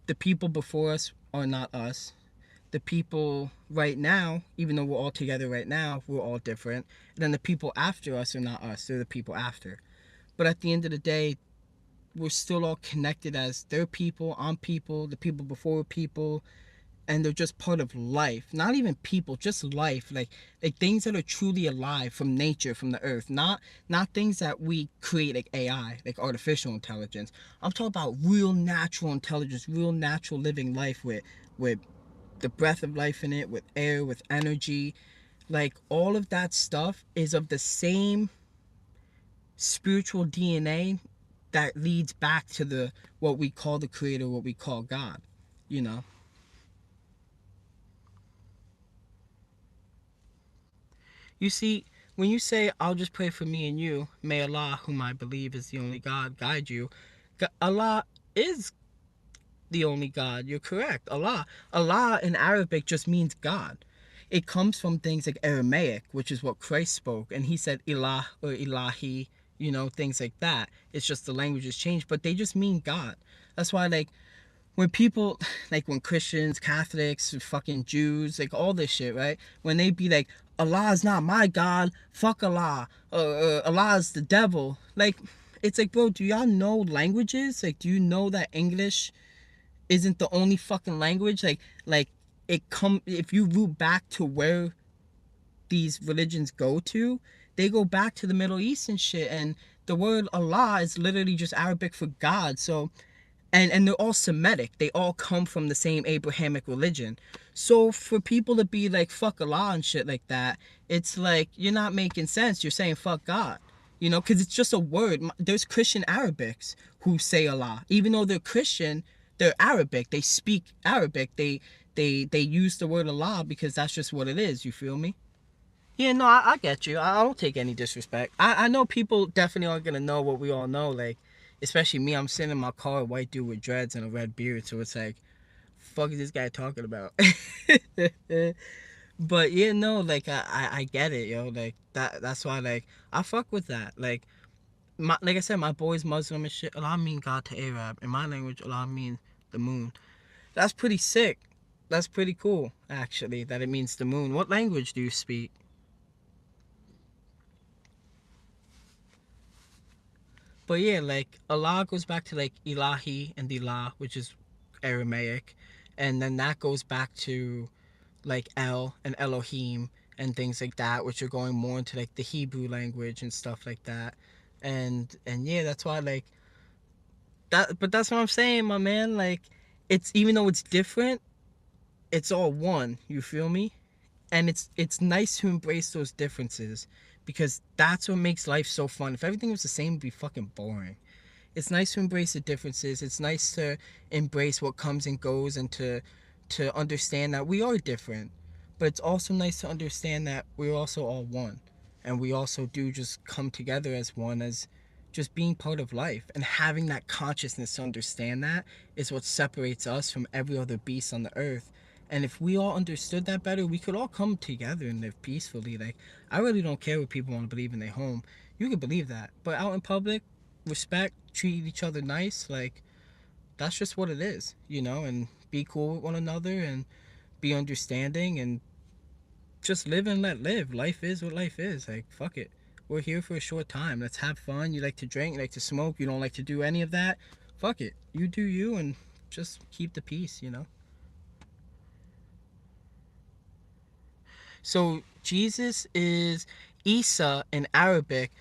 A: the people before us are not us. The people right now, even though we're all together right now, we're all different. And then the people after us are not us, they're the people after. But at the end of the day, we're still all connected as their people, I'm people, the people before people, and they're just part of life. Not even people, just life. Like things that are truly alive from nature, from the earth. Not things that we create like AI, like artificial intelligence. I'm talking about real natural intelligence, real natural living life with the breath of life in it, with air, with energy. Like all of that stuff is of the same spiritual DNA that leads back to the what we call the creator, what we call God, you know. You see, when you say, I'll just pray for me and you, may Allah, whom I believe is the only God, guide you, Allah is the only God. You're correct. Allah. Allah in Arabic just means God. It comes from things like Aramaic, which is what Christ spoke, and he said ilah or ilahi, you know, things like that. It's just the language has changed, but they just mean God. That's why, like, when people, like when Christians, Catholics, fucking Jews, like all this shit, right? When they be like, Allah is not my God, fuck Allah, Allah is the devil. Like, it's like, bro, do y'all know languages? Like, do you know that English isn't the only fucking language? Like it come if you root back to where these religions go to, they go back to the Middle East and shit, and the word Allah is literally just Arabic for God. So and they're all Semitic. They all come from the same Abrahamic religion. So for people to be like fuck Allah and shit like that, it's like you're not making sense. You're saying fuck God, you know, because it's just a word. There's Christian Arabics who say Allah, even though they're Christian, they're Arabic. They speak Arabic. They use the word Allah because that's just what it is. You feel me? Yeah, no, I get you. I don't take any disrespect. I know people definitely aren't gonna know what we all know. Like, especially me, I'm sitting in my car, a white dude with dreads and a red beard, so it's like, fuck is this guy talking about? But yeah, no, like I get it, yo. Like that's why like I fuck with that. Like I said, my boy's Muslim and shit. Allah mean God to Arab. In my language, Allah means the moon. That's pretty sick. That's pretty cool, actually, that it means the moon. What language do you speak? But yeah, like Allah goes back to like Ilahi and Ilah, which is Aramaic, and then that goes back to like El and Elohim and things like that, which are going more into like the Hebrew language and stuff like that. And yeah, that's why like that. But that's what I'm saying, my man. Like, it's, even though it's different, it's all one. You feel me? And it's nice to embrace those differences, because that's what makes life so fun. If everything was the same, it'd be fucking boring. It's nice to embrace the differences. It's nice to embrace what comes and goes, and to understand that we are different. But it's also nice to understand that we're also all one, and we also do just come together as one, as just being part of life, and having that consciousness to understand that is what separates us from every other beast on the earth. And if we all understood that better, we could all come together and live peacefully. Like, I really don't care what people want to believe in their home. You can believe that, but out in public, respect, treat each other nice, like, that's just what it is, and be cool with one another, and be understanding, and just live and let live. Life is what life is. Like, fuck it. We're here for a short time. Let's have fun. You like to drink, you like to smoke, you don't like to do any of that. Fuck it. You do you, and just keep the peace. So Jesus is Isa in Arabic,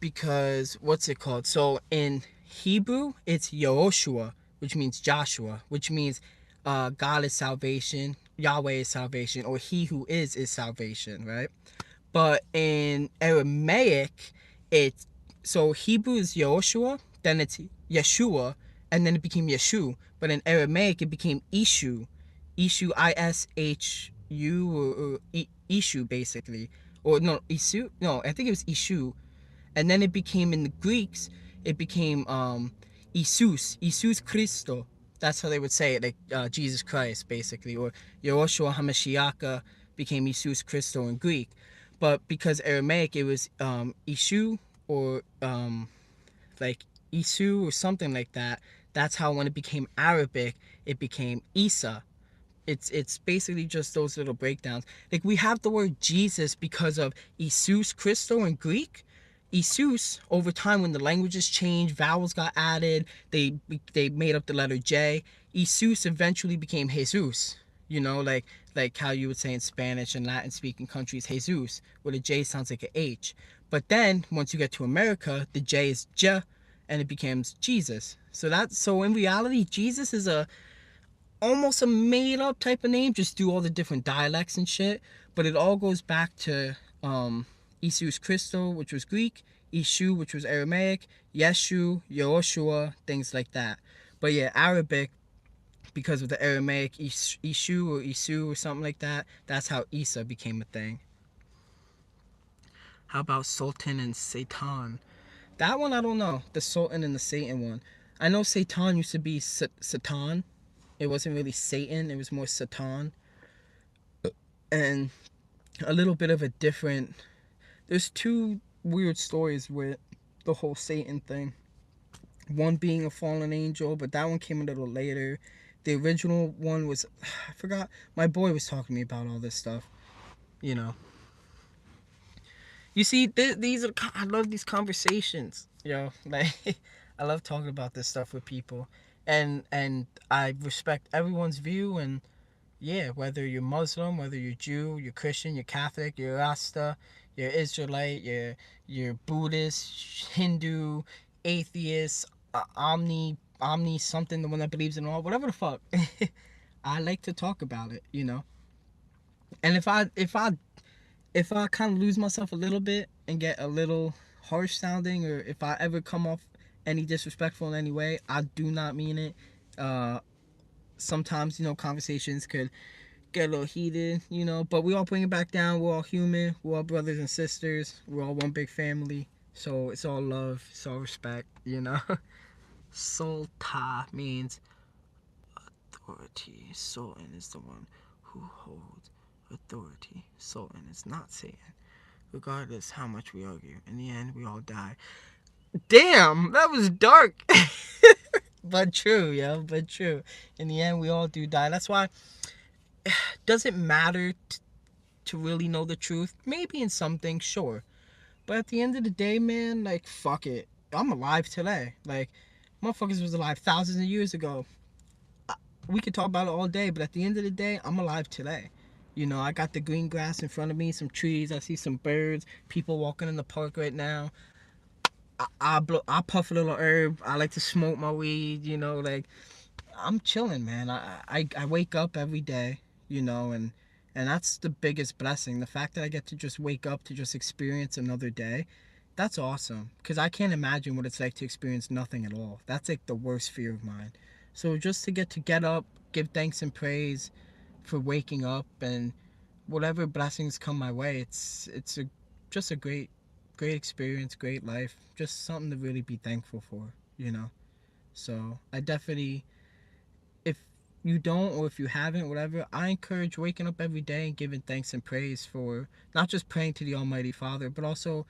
A: because what's it called? So in Hebrew, it's Yehoshua, which means Joshua, which means God is salvation, Yahweh is salvation, or He who is salvation, right? But in Aramaic, it's, so Hebrew is Yehoshua, then it's Yeshua, and then it became Yeshu. But in Aramaic, it became Ishu, Ishu, or Ishu, basically, or no, Isu, no, I think it was Ishu, and then it became, in the Greeks, it became Isus Christo. That's how they would say it, like Jesus Christ, basically, or Yehoshua Hamashiach became Isus Christo in Greek. But because Aramaic, it was Ishu, or like Isu, or something like that. That's how, when it became Arabic, it became Isa. It's basically just those little breakdowns. Like, we have the word Jesus because of Isus Christo in Greek. Isus, over time, when the languages changed, vowels got added, they made up the letter J. Isus eventually became Jesus. Like how you would say in Spanish and Latin speaking countries, Jesus, where the J sounds like an H. But then once you get to America, the J is J, and it becomes Jesus. So in reality, Jesus is almost a made up type of name, just do all the different dialects and shit. But it all goes back to Isus Christo, which was Greek, Ishu, which was Aramaic, Yeshu, Yehoshua, things like that. But yeah, Arabic, because of the Aramaic Ishu or Isu or something like that, that's how Isa became a thing. How about Sultan and Satan? That one I don't know. The Sultan and the Satan one. I know Satan used to be Satan. It wasn't really Satan, it was more Satan. And a little bit of a different. There's two weird stories with the whole Satan thing. One being a fallen angel, but that one came a little later. The original one was, I forgot. My boy was talking to me about all this stuff. You see, these are, I love these conversations. Like, I love talking about this stuff with people, and I respect everyone's view. And yeah, whether you're Muslim, whether you're Jew, you're Christian, you're Catholic, you're Rasta, you're Israelite, you're Buddhist, Hindu, atheist, Omni something, the one that believes in all, whatever the fuck. I like to talk about it. And if I kind of lose myself a little bit and get a little harsh sounding, or if I ever come off any disrespectful in any way, I do not mean it. Sometimes, conversations could get a little heated, but we all bring it back down. We're all human. We're all brothers and sisters. We're all one big family. So it's all love. It's all respect. Sulta means authority. Sultan is the one who holds authority. Sultan is not Satan. Regardless how much we argue, in the end, we all die. Damn, that was dark. But true, yo. But true. In the end, we all do die. That's why does it matter to really know the truth? Maybe in some things, sure. But at the end of the day, man, like, fuck it. I'm alive today. Like, motherfuckers was alive thousands of years ago. We could talk about it all day, but at the end of the day, I'm alive today. You know, I got the green grass in front of me, some trees. I see some birds. People walking in the park right now. I puff a little herb. I like to smoke my weed. You know, like I'm chilling, man. I wake up every day. You know, and that's the biggest blessing. The fact that I get to just wake up to just experience another day. That's awesome. Because I can't imagine what it's like to experience nothing at all. That's like the worst fear of mine. So just to get up, give thanks and praise for waking up, and whatever blessings come my way, it's a just a great experience, great life, just something to really be thankful for, you know. So I definitely, if you don't or if you haven't, whatever, I encourage waking up every day and giving thanks and praise for not just praying to the Almighty Father, but also,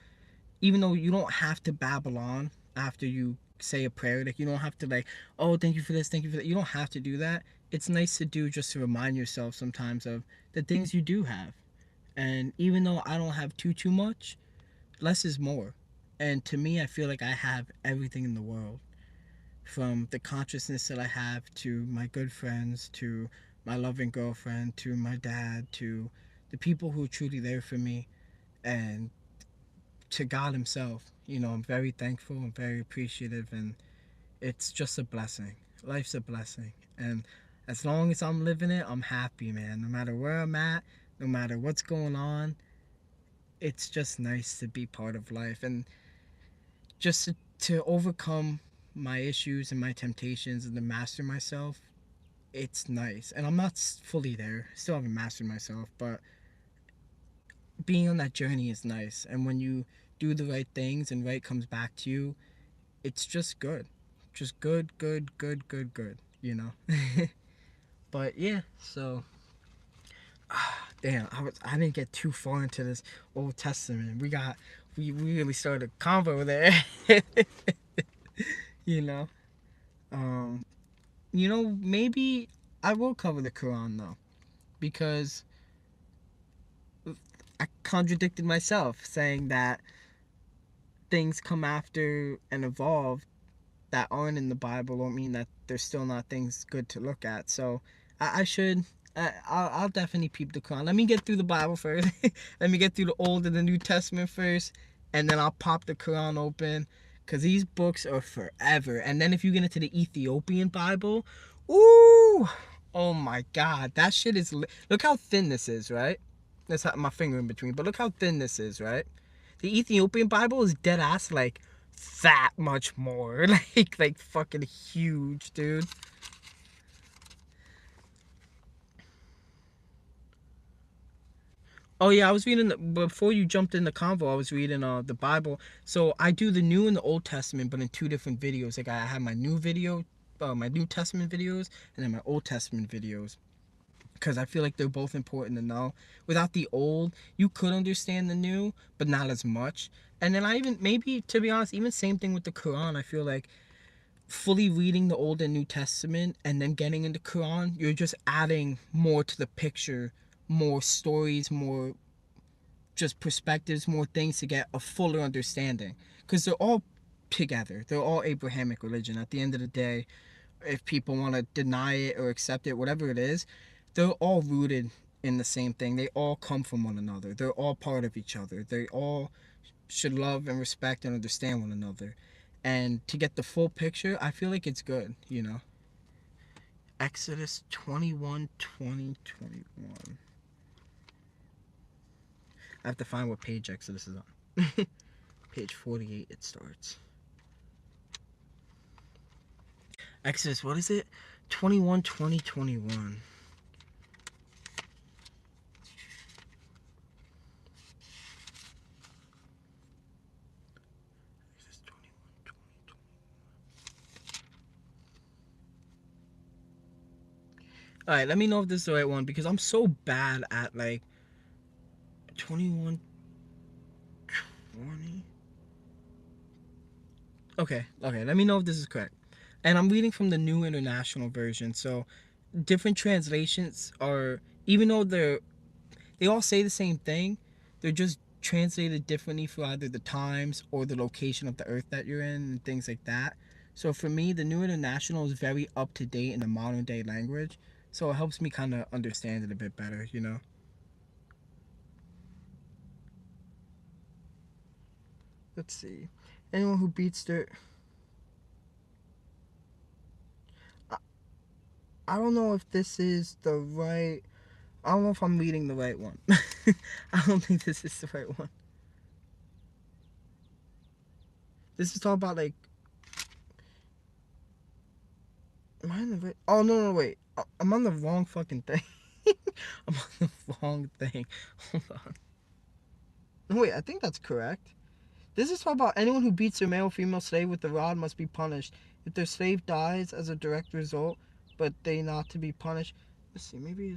A: even though you don't have to babble on after you say a prayer, like you don't have to like, oh, thank you for this, thank you for that. You don't have to do that. It's nice to do just to remind yourself sometimes of the things you do have. And even though I don't have too much, less is more. And to me, I feel like I have everything in the world, from the consciousness that I have, to my good friends, to my loving girlfriend, to my dad, to the people who are truly there for me, and to God Himself. You know, I'm very thankful. I'm very appreciative, and it's just a blessing. Life's a blessing, and as long as I'm living it, I'm happy, man. No matter where I'm at, no matter what's going on, it's just nice to be part of life, and just to overcome my issues and my temptations and to master myself. It's nice, and I'm not fully there. Still haven't mastered myself, but being on that journey is nice. And when you do the right things and right comes back to you, it's just good. Just good, you know. But yeah, so damn, I didn't get too far into this Old Testament. We really started a convo there. you know. Um maybe I will cover the Quran though, because I contradicted myself saying that things come after and evolve that aren't in the Bible don't mean that there's still not things good to look at. So I should. I'll definitely peep the Quran. Let me get through the Bible first. Let me get through the Old and the New Testament first, and then I'll pop the Quran open, because these books are forever. And then if you get into the Ethiopian Bible, ooh, oh my God, that shit is. Look how thin this is, right? That's my finger in between, but look how thin this is, right? The Ethiopian Bible is dead ass like that much more. Like fucking huge, dude. Oh yeah, I was reading before you jumped in the convo. I was reading the Bible. So I do the New and the Old Testament, but in two different videos. Like I have my new video, my New Testament videos, and then my Old Testament videos, because I feel like they're both important to know. Without the old, you could understand the new, but not as much. And then I even, maybe to be honest, even same thing with the Quran. I feel like fully reading the Old and New Testament and then getting into Quran, you're just adding more to the picture, more stories, more just perspectives, more things to get a fuller understanding. Because they're all together. They're all Abrahamic religion. At the end of the day, if people want to deny it or accept it, whatever it is, they're all rooted in the same thing. They all come from one another. They're all part of each other. They all should love and respect and understand one another. And to get the full picture, I feel like it's good, you know. Exodus 21, 20, 21. I have to find what page Exodus is on. Page 48 it starts. Exodus, what is it? 21, 20, 21. All right, let me know if this is the right one, because I'm so bad at like 21, 20. Okay, let me know if this is correct. And I'm reading from the New International Version, so different translations are, even though they all say the same thing, they're just translated differently for either the times or the location of the earth that you're in and things like that. So for me, the New International is very up to date in the modern day language. So it helps me kind of understand it a bit better, you know? Let's see. Anyone who beats their. I, I don't know if this is the right. I don't know if I'm reading the right one. I don't think this is the right one. This is all about like. Am I on the right? Oh no, wait. I'm on the wrong fucking thing. I'm on the wrong thing. Hold on. No, wait, I think that's correct. This is all about anyone who beats their male or female slave with the rod must be punished. If their slave dies as a direct result, but they not to be punished. Let's see, maybe.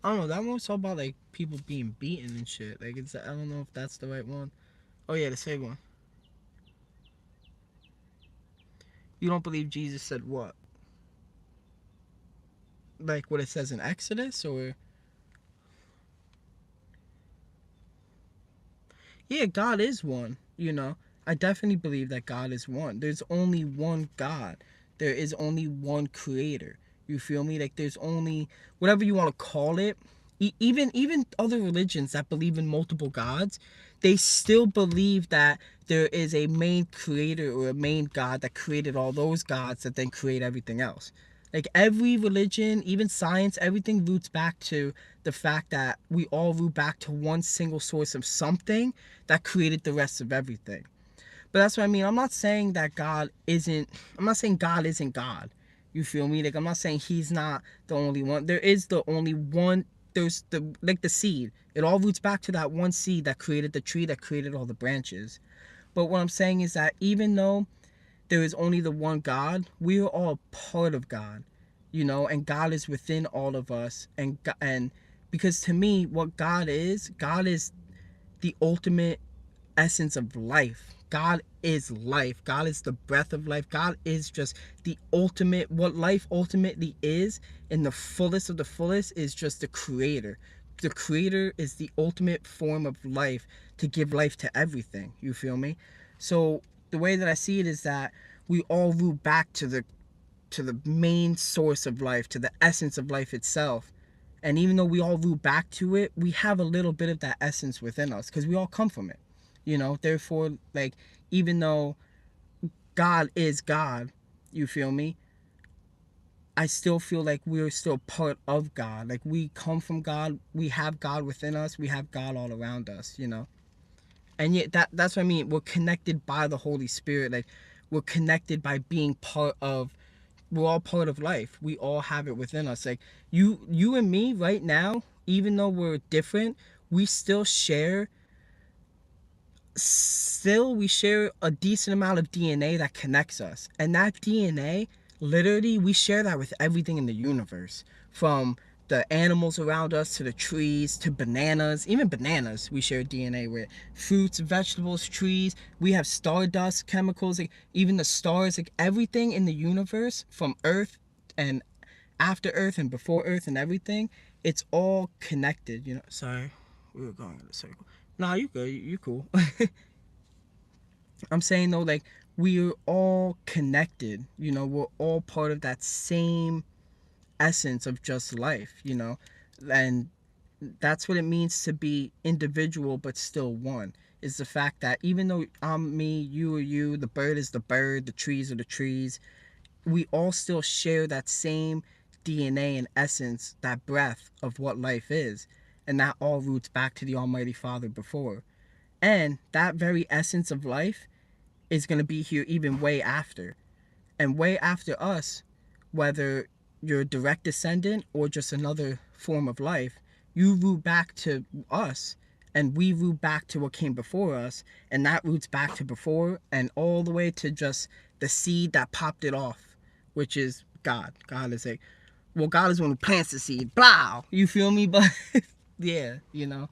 A: I don't know. That one's all about like people being beaten and shit. Like it's. I don't know if that's the right one. Oh yeah, the same one. You don't believe Jesus said what? Like what it says in Exodus, or yeah, God is one. You know, I definitely believe that God is one. There's only one God. There is only one Creator. You feel me? Like there's only whatever you want to call it. Even other religions that believe in multiple gods, they still believe that there is a main creator or a main God that created all those gods that then create everything else. Like every religion, even science, everything roots back to the fact that we all root back to one single source of something that created the rest of everything. But that's what I mean. I'm not saying God isn't God. You feel me? Like I'm not saying he's not the only one. There is the only one. There's the seed. It all roots back to that one seed that created the tree that created all the branches. But what I'm saying is that even though there is only the one God, we are all part of God, you know, and God is within all of us. And because to me, what God is the ultimate essence of life. God is life. God is the breath of life. God is just the ultimate, what life ultimately is, in the fullest of the fullest, is just the creator. The creator is the ultimate form of life to give life to everything. You feel me? So the way that I see it is that we all root back to the main source of life, to the essence of life itself. And even though we all root back to it, we have a little bit of that essence within us because we all come from it. You know, therefore, like, even though God is God, you feel me? I still feel like we're still part of God. Like, we come from God, we have God within us, we have God all around us, you know? And yet, that's what I mean. We're connected by the Holy Spirit. Like, we're connected by being part of, we're all part of life. We all have it within us. Like, you and me right now, even though we're different, we we share a decent amount of DNA that connects us. And that DNA, literally, we share that with everything in the universe. From the animals around us to the trees to bananas. Even bananas, we share DNA with. Fruits, vegetables, trees. We have stardust chemicals. Like, even the stars, like everything in the universe from Earth and after Earth and before Earth and everything, it's all connected, you know. Sorry, we were going in a circle. Nah, you good. You cool. I'm saying though, like we're all connected. You know, we're all part of that same essence of just life. You know, and that's what it means to be individual but still one. Is the fact that even though I'm me, you are you, the bird is the bird, the trees are the trees, we all still share that same DNA and essence, that breath of what life is. And that all roots back to the Almighty Father before. And that very essence of life is going to be here even way after. And way after us, whether you're a direct descendant or just another form of life, you root back to us and we root back to what came before us, and that roots back to before and all the way to just the seed that popped it off, which is God. God is like, well, God is one who plants the seed. Blah! You feel me? But yeah, you know.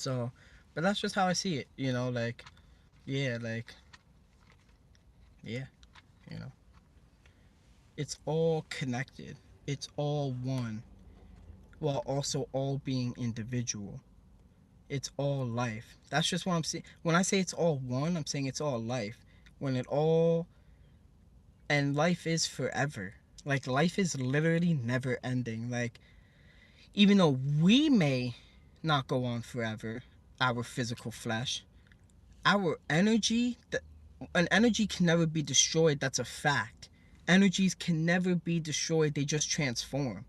A: So, but that's just how I see it, like, yeah, like, yeah, you know, it's all connected. It's all one, while also all being individual. It's all life. That's just what I'm saying. When I say it's all one, I'm saying it's all life. When it all, and life is forever. Like, life is literally never ending. Like, even though we may not go on forever, our physical flesh, our energy, an energy can never be destroyed. That's a fact. Energies can never be destroyed, they just transform.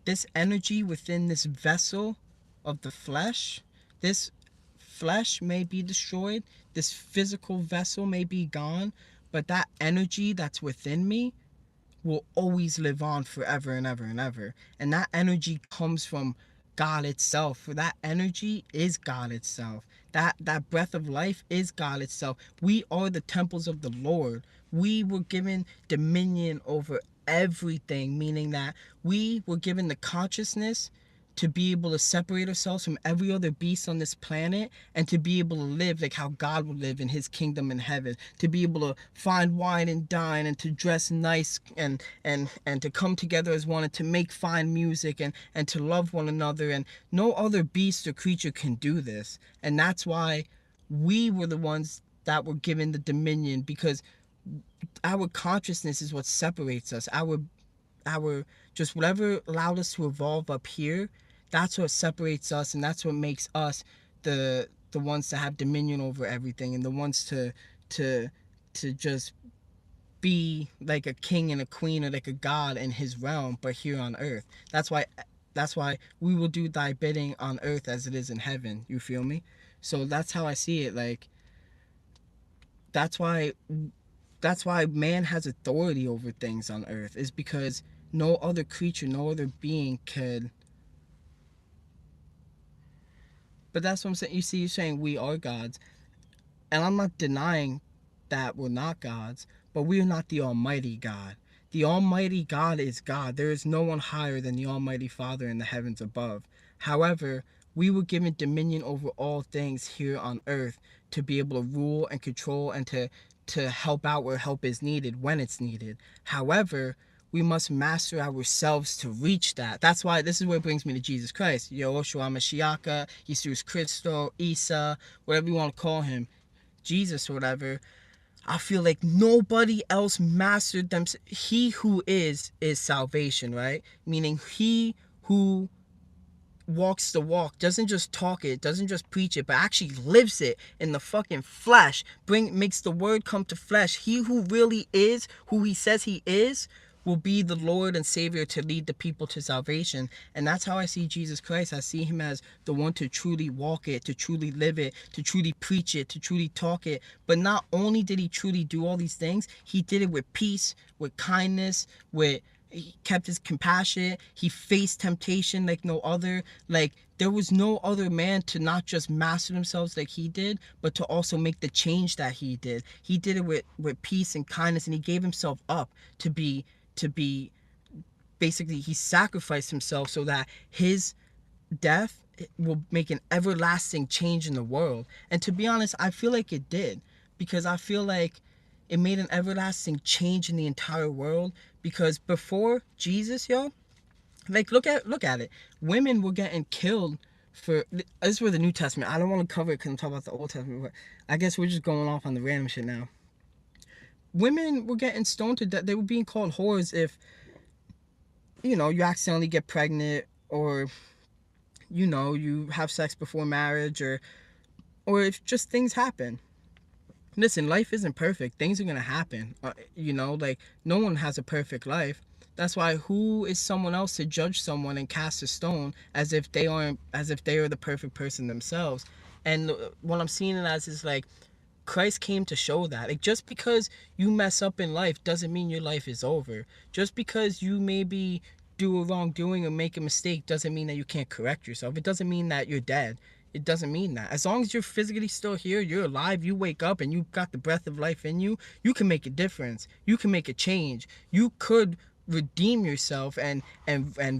A: This energy within this vessel of the flesh, this flesh may be destroyed, this physical vessel may be gone, but that energy that's within me will always live on forever and ever and ever. And that energy comes from God itself. For that energy is God itself. That breath of life is God itself. We are the temples of the Lord. We were given dominion over everything, meaning that we were given the consciousness to be able to separate ourselves from every other beast on this planet and to be able to live like how God would live in his kingdom in heaven, to be able to find wine and dine and to dress nice and to come together as one and to make fine music and to love one another. And no other beast or creature can do this. And that's why we were the ones that were given the dominion, because our consciousness is what separates us. Our just whatever allowed us to evolve up here, that's what separates us, and that's what makes us the ones to have dominion over everything, and the ones to just be like a king and a queen, or like a god in his realm, but here on earth. That's why we will do thy bidding on earth as it is in heaven. You feel me? So that's how I see it. Like, that's why man has authority over things on earth, is because no other creature, no other being could. But that's what I'm saying. You see, you're saying we are gods, and I'm not denying that we're not gods, but we are not the Almighty God. The Almighty God is God. There is no one higher than the Almighty Father in the heavens above. However, we were given dominion over all things here on earth to be able to rule and control and to help out where help is needed when it's needed. However, we must master ourselves to reach that. That's why this is where it brings me to Jesus Christ. Yahushua Mashiach, Jesus Christo, Isa, whatever you want to call him, Jesus or whatever. I feel like nobody else mastered them. He who is salvation, right? Meaning he who walks the walk, doesn't just talk it, doesn't just preach it, but actually lives it in the fucking flesh. Makes the word come to flesh. He who really is who he says he is will be the Lord and Savior to lead the people to salvation. And that's how I see Jesus Christ. I see him as the one to truly walk it, to truly live it, to truly preach it, to truly talk it. But not only did he truly do all these things, he did it with peace, with kindness, he kept his compassion. He faced temptation like no other. Like, there was no other man to not just master themselves like he did, but to also make the change that he did. He did it with peace and kindness, and he gave himself up to be basically, he sacrificed himself so that his death will make an everlasting change in the world. And to be honest, I feel like it did, because I feel like it made an everlasting change in the entire world. Because before Jesus, yo, like, look at it. Women were getting killed for this is for the New Testament. I don't want to cover it because I'm talking about the Old Testament, but I guess we're just going off on the random shit now. Women were getting stoned to death. They were being called whores if, you accidentally get pregnant, or, you have sex before marriage, or if just things happen. Listen, life isn't perfect. Things are going to happen. Like, no one has a perfect life. That's why, who is someone else to judge someone and cast a stone as if they are the perfect person themselves? And what I'm seeing it as is like, Christ came to show that. Like, just because you mess up in life doesn't mean your life is over. Just because you maybe do a wrongdoing or make a mistake doesn't mean that you can't correct yourself. It doesn't mean that you're dead. It doesn't mean that. As long as you're physically still here, you're alive, you wake up and you've got the breath of life in you, you can make a difference. You can make a change. You could redeem yourself and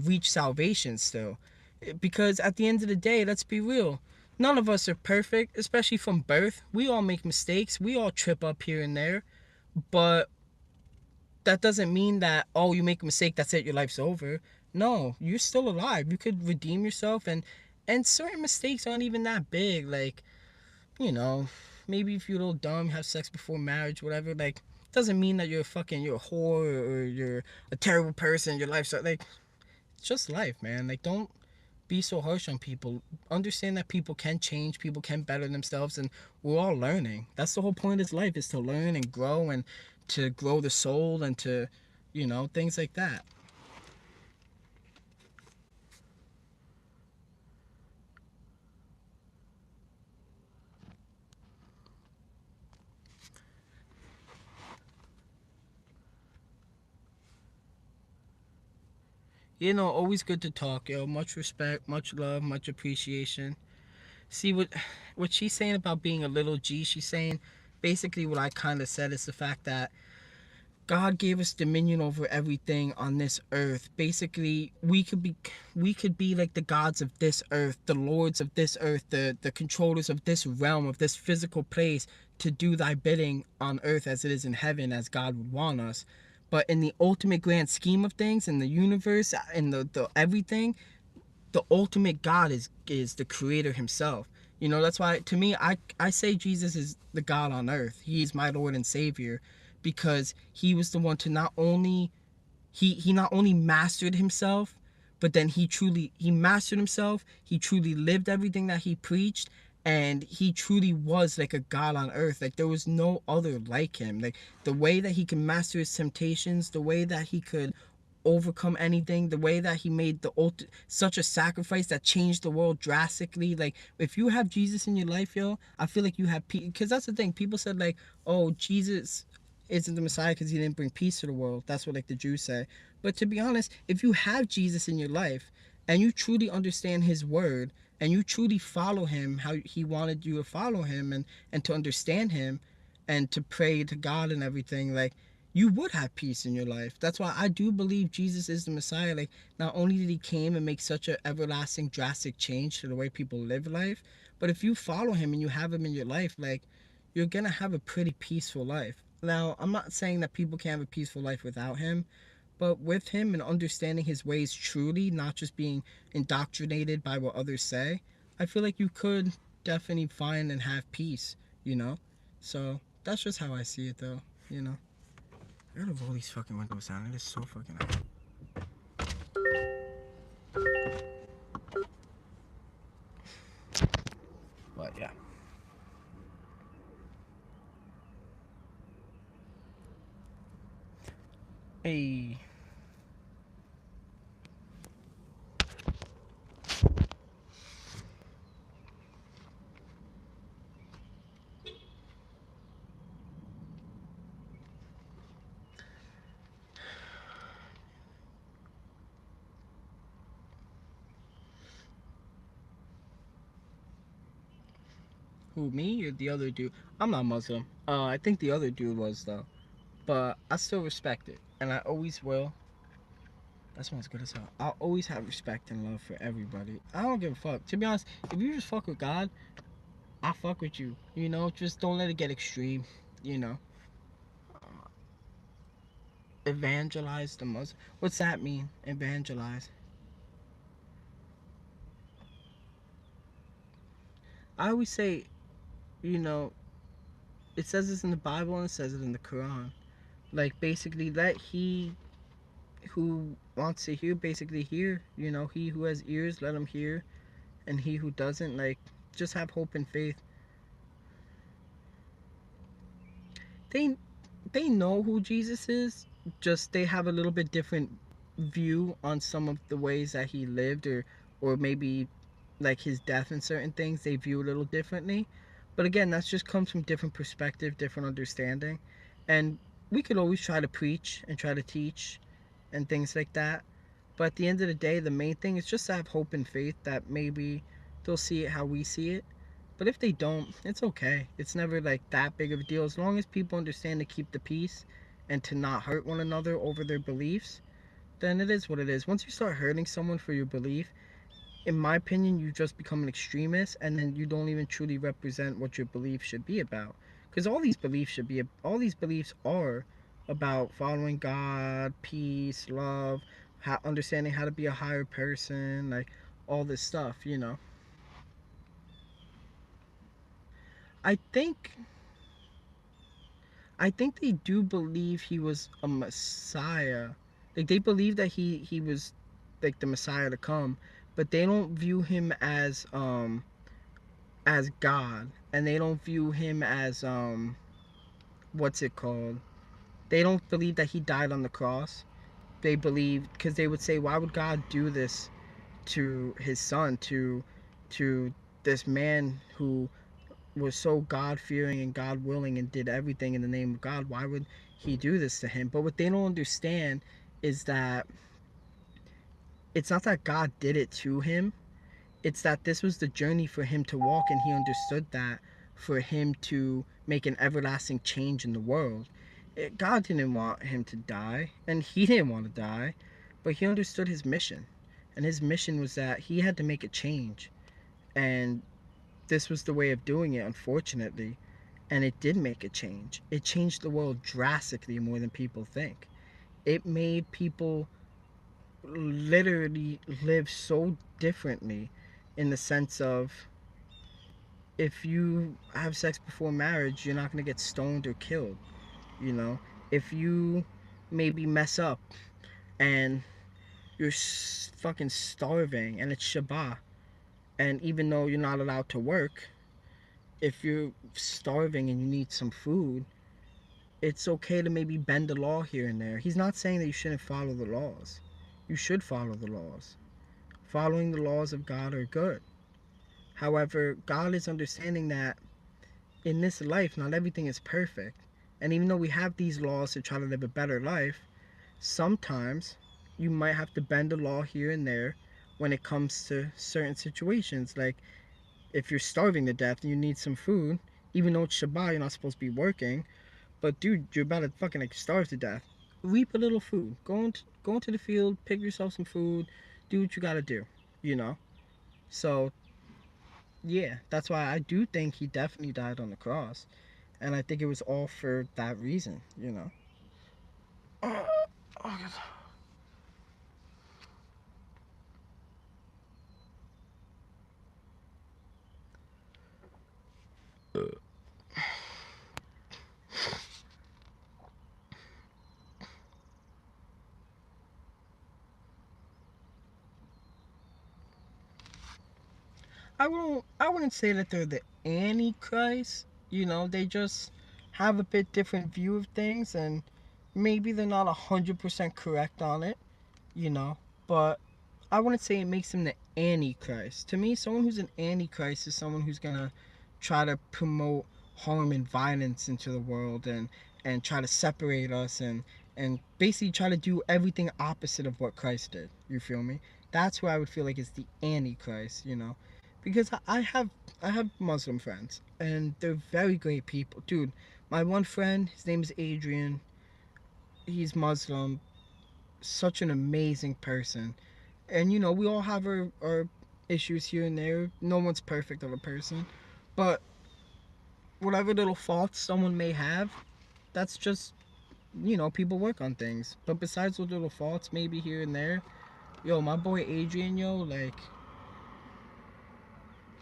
A: reach salvation still. Because at the end of the day, let's be real, None of us are perfect, especially from birth. We all make mistakes. We all trip up here and there. But that doesn't mean that, oh, you make a mistake, that's it, your life's over. No, you're still alive. You could redeem yourself, and certain mistakes aren't even that big. Like, you know, maybe if you're a little dumb, have sex before marriage, whatever, like, doesn't mean that you're a whore, or you're a terrible person, your life's like, it's just life, man. Like, don't be so harsh on people. Understand that people can change, people can better themselves, and we're all learning. That's the whole point of life, is to learn and grow, and to grow the soul, and to, things like that. Always good to talk, yo. Much respect, much love, much appreciation. See what she's saying about being a little G. She's saying basically what I kind of said is the fact that God gave us dominion over everything on this earth. Basically, we could be like the gods of this earth, the lords of this earth, the controllers of this realm, of this physical place, to do thy bidding on earth as it is in heaven, as God would want us. But in the ultimate grand scheme of things, in the universe, in the everything, the ultimate God is the creator himself. That's why, to me, I say Jesus is the God on earth. He's my Lord and Savior, because he was the one to not only he not only mastered himself, but then he mastered himself. He truly lived everything that he preached, and he truly was like a God on earth. Like, there was no other like him. Like, the way that he could master his temptations, the way that he could overcome anything, the way that he made such a sacrifice that changed the world drastically. Like, if you have Jesus in your life, yo, I feel like you have peace. Because that's the thing, people said, like, oh, Jesus isn't the Messiah because he didn't bring peace to the world. That's what, like, the Jews say. But to be honest, if you have Jesus in your life, and you truly understand his word, and you truly follow him how he wanted you to follow him, and to understand him, and to pray to God and everything, like, you would have peace in your life. That's why I do believe Jesus is the Messiah. Like, not only did he came and make such an everlasting, drastic change to the way people live life, but if you follow him and you have him in your life, like, you're gonna have a pretty peaceful life. Now, I'm not saying that people can't have a peaceful life without him, but with him and understanding his ways truly, not just being indoctrinated by what others say, I feel like you could definitely find and have peace, you know? So that's just how I see it, though, you know? I gotta roll these fucking windows down. It is so fucking hot. But yeah. Hey. Who, me or the other dude? I'm not Muslim. I think the other dude was, though. But I still respect it. And I always will. That smells good as hell. I'll always have respect and love for everybody. I don't give a fuck. To be honest, if you just fuck with God, I fuck with you. Just don't let it get extreme. You know, evangelize the Muslim. What's that mean? Evangelize. I always say, you know, it says this in the Bible and it says it in the Quran. Like, basically, let he who wants to hear basically hear. He who has ears, let him hear. And he who doesn't, like, just have hope and faith. They they know who Jesus is, just they have a little bit different view on some of the ways that he lived, or maybe like his death and certain things they view a little differently. But again, that's just comes from different perspective, different understanding. And we could always try to preach and try to teach and things like that. But at the end of the day, the main thing is just to have hope and faith that maybe they'll see it how we see it. But if they don't, it's okay. It's never like that big of a deal. As long as people understand to keep the peace and to not hurt one another over their beliefs, then it is what it is. Once you start hurting someone for your belief, in my opinion, you just become an extremist, and then you don't even truly represent what your belief should be about. Because all these beliefs are about following God, peace, love, understanding how to be a higher person, like all this stuff, you know. I think I think they do believe he was a messiah. Like they believe that he was like the messiah to come, but they don't view him as God, and they don't view him as what's it called? They don't believe that he died on the cross. They believe because they would say, why would God do this to his son, to this man who was so God fearing and God willing and did everything in the name of God? Why would he do this to him? But what they don't understand is that it's not that God did it to him. It's that this was the journey for him to walk, and he understood that for him to make an everlasting change in the world. God didn't want him to die, and he didn't want to die, but he understood his mission. And his mission was that he had to make a change. And this was the way of doing it, unfortunately. And it did make a change. It changed the world drastically more than people think. It made people literally live so differently, in the sense of, if you have sex before marriage, you're not going to get stoned or killed, you know. If you maybe mess up and you're fucking starving and it's Shabbat, and even though you're not allowed to work, if you're starving and you need some food, it's okay to maybe bend the law here and there. He's not saying that you shouldn't follow the laws. You should follow the laws. Following the laws of God are good. However, God is understanding that in this life, not everything is perfect. And even though we have these laws to try to live a better life, sometimes you might have to bend the law here and there when it comes to certain situations. Like if you're starving to death and you need some food, even though it's Shabbat, you're not supposed to be working. But dude, you're about to fucking like starve to death. Reap a little food. Go into the field, pick yourself some food, do what you gotta do. You know. So yeah, that's why I do think he definitely died on the cross, and I think it was all for that reason. You know. I wouldn't say that they're the antichrist. You know, they just have a bit different view of things, and maybe they're not 100% correct on it. You know, but I wouldn't say it makes them the antichrist. To me, someone who's an antichrist is someone who's gonna try to promote harm and violence into the world, and try to separate us, and basically try to do everything opposite of what Christ did. You feel me? That's where I would feel like it's the antichrist. You know, because I have Muslim friends, and they're very great people, dude. My one friend, his name is Adrian. He's Muslim. Such an amazing person. And you know, we all have our issues here and there. No one's perfect of a person, but whatever little faults someone may have, that's just, you know, people work on things. But besides those little faults, maybe here and there, yo, my boy Adrian, yo, like,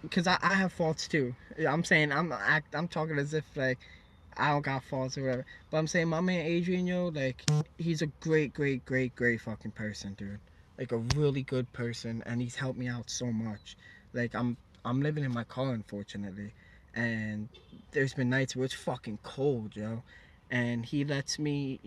A: because I have faults too. Yeah, I'm saying I'm talking as if like I don't got faults or whatever. But I'm saying my man Adrian, yo, like, he's a great fucking person, dude. Like a really good person, and he's helped me out so much. Like I'm living in my car, unfortunately, and there's been nights where it's fucking cold, yo. And he'll let me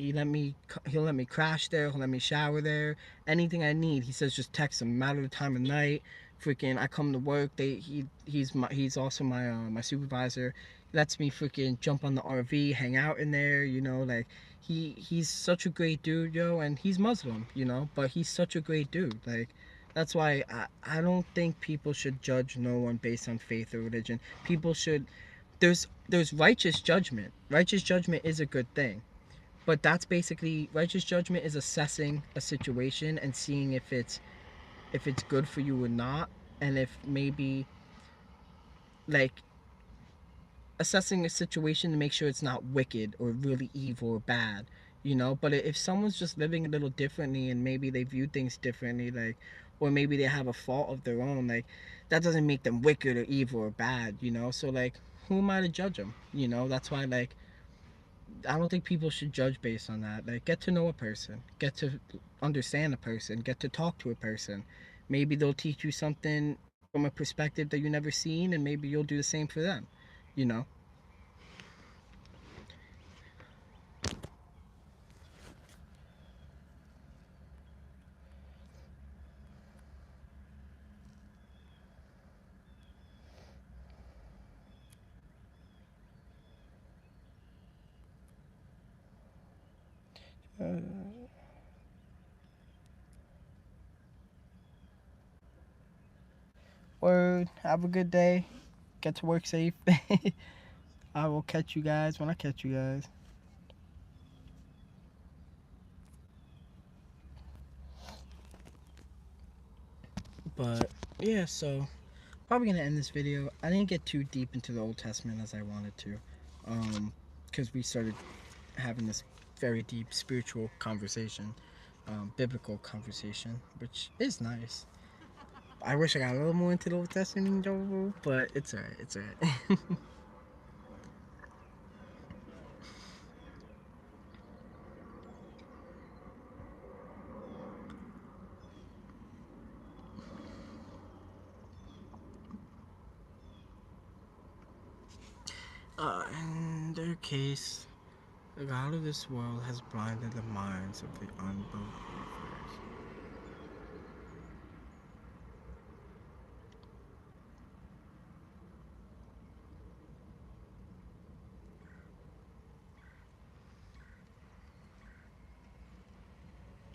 A: crash there, he'll let me shower there, anything I need. He says just text him, no matter the time of night. Freaking, I come to work. He's also my supervisor. Lets me freaking jump on the RV, hang out in there. You know, like he's such a great dude, yo, and he's Muslim, you know, but he's such a great dude. Like that's why I don't think people should judge no one based on faith or religion. People should there's righteous judgment. Righteous judgment is a good thing. But that's basically righteous judgment is assessing a situation and seeing if it's good for you or not. and if maybe like assessing a situation to make sure it's not wicked or really evil or bad, you know. But if someone's just living a little differently and maybe they view things differently, like, or maybe they have a fault of their own, like, that doesn't make them wicked or evil or bad, you know. So like, who am I to judge them, you know? That's why, like, I don't think people should judge based on that. Like, get to know a person, get to understand a person, get to talk to a person. Maybe they'll teach you something from a perspective that you never seen, and maybe you'll do the same for them, you know. Word. Have a good day. Get to work safe. I will catch you guys when I catch you guys. But yeah, so probably gonna end this video. I didn't get too deep into the Old Testament as I wanted to, because we started having this very deep spiritual conversation, biblical conversation, which is nice. I wish I got a little more into the Old Testament, but it's alright. It's alright. In their case, the God of this world has blinded the minds of the unbelievers.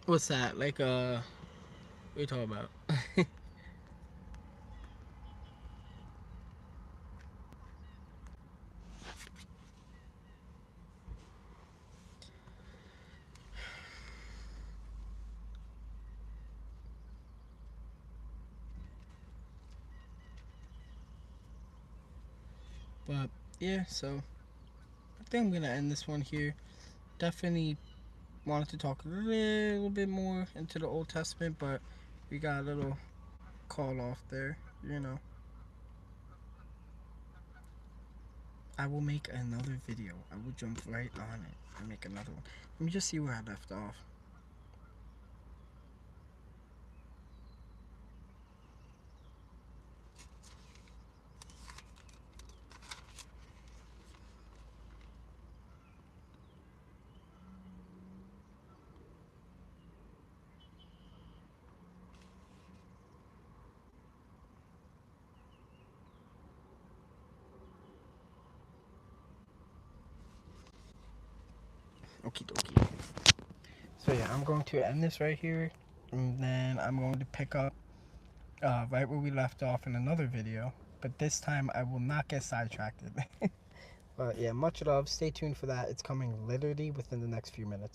A: What's that? Like, what are you talking about? But yeah, so I think I'm gonna end this one here. Definitely wanted to talk a little bit more into the Old Testament, but we got a little call off there, you know. I will make another video. I will jump right on it and make another one. Let me just see where I left off. Okie dokie. So yeah, I'm going to end this right here, and then I'm going to pick up right where we left off in another video. But this time I will not get sidetracked. But yeah, much love. Stay tuned for that. It's coming literally within the next few minutes.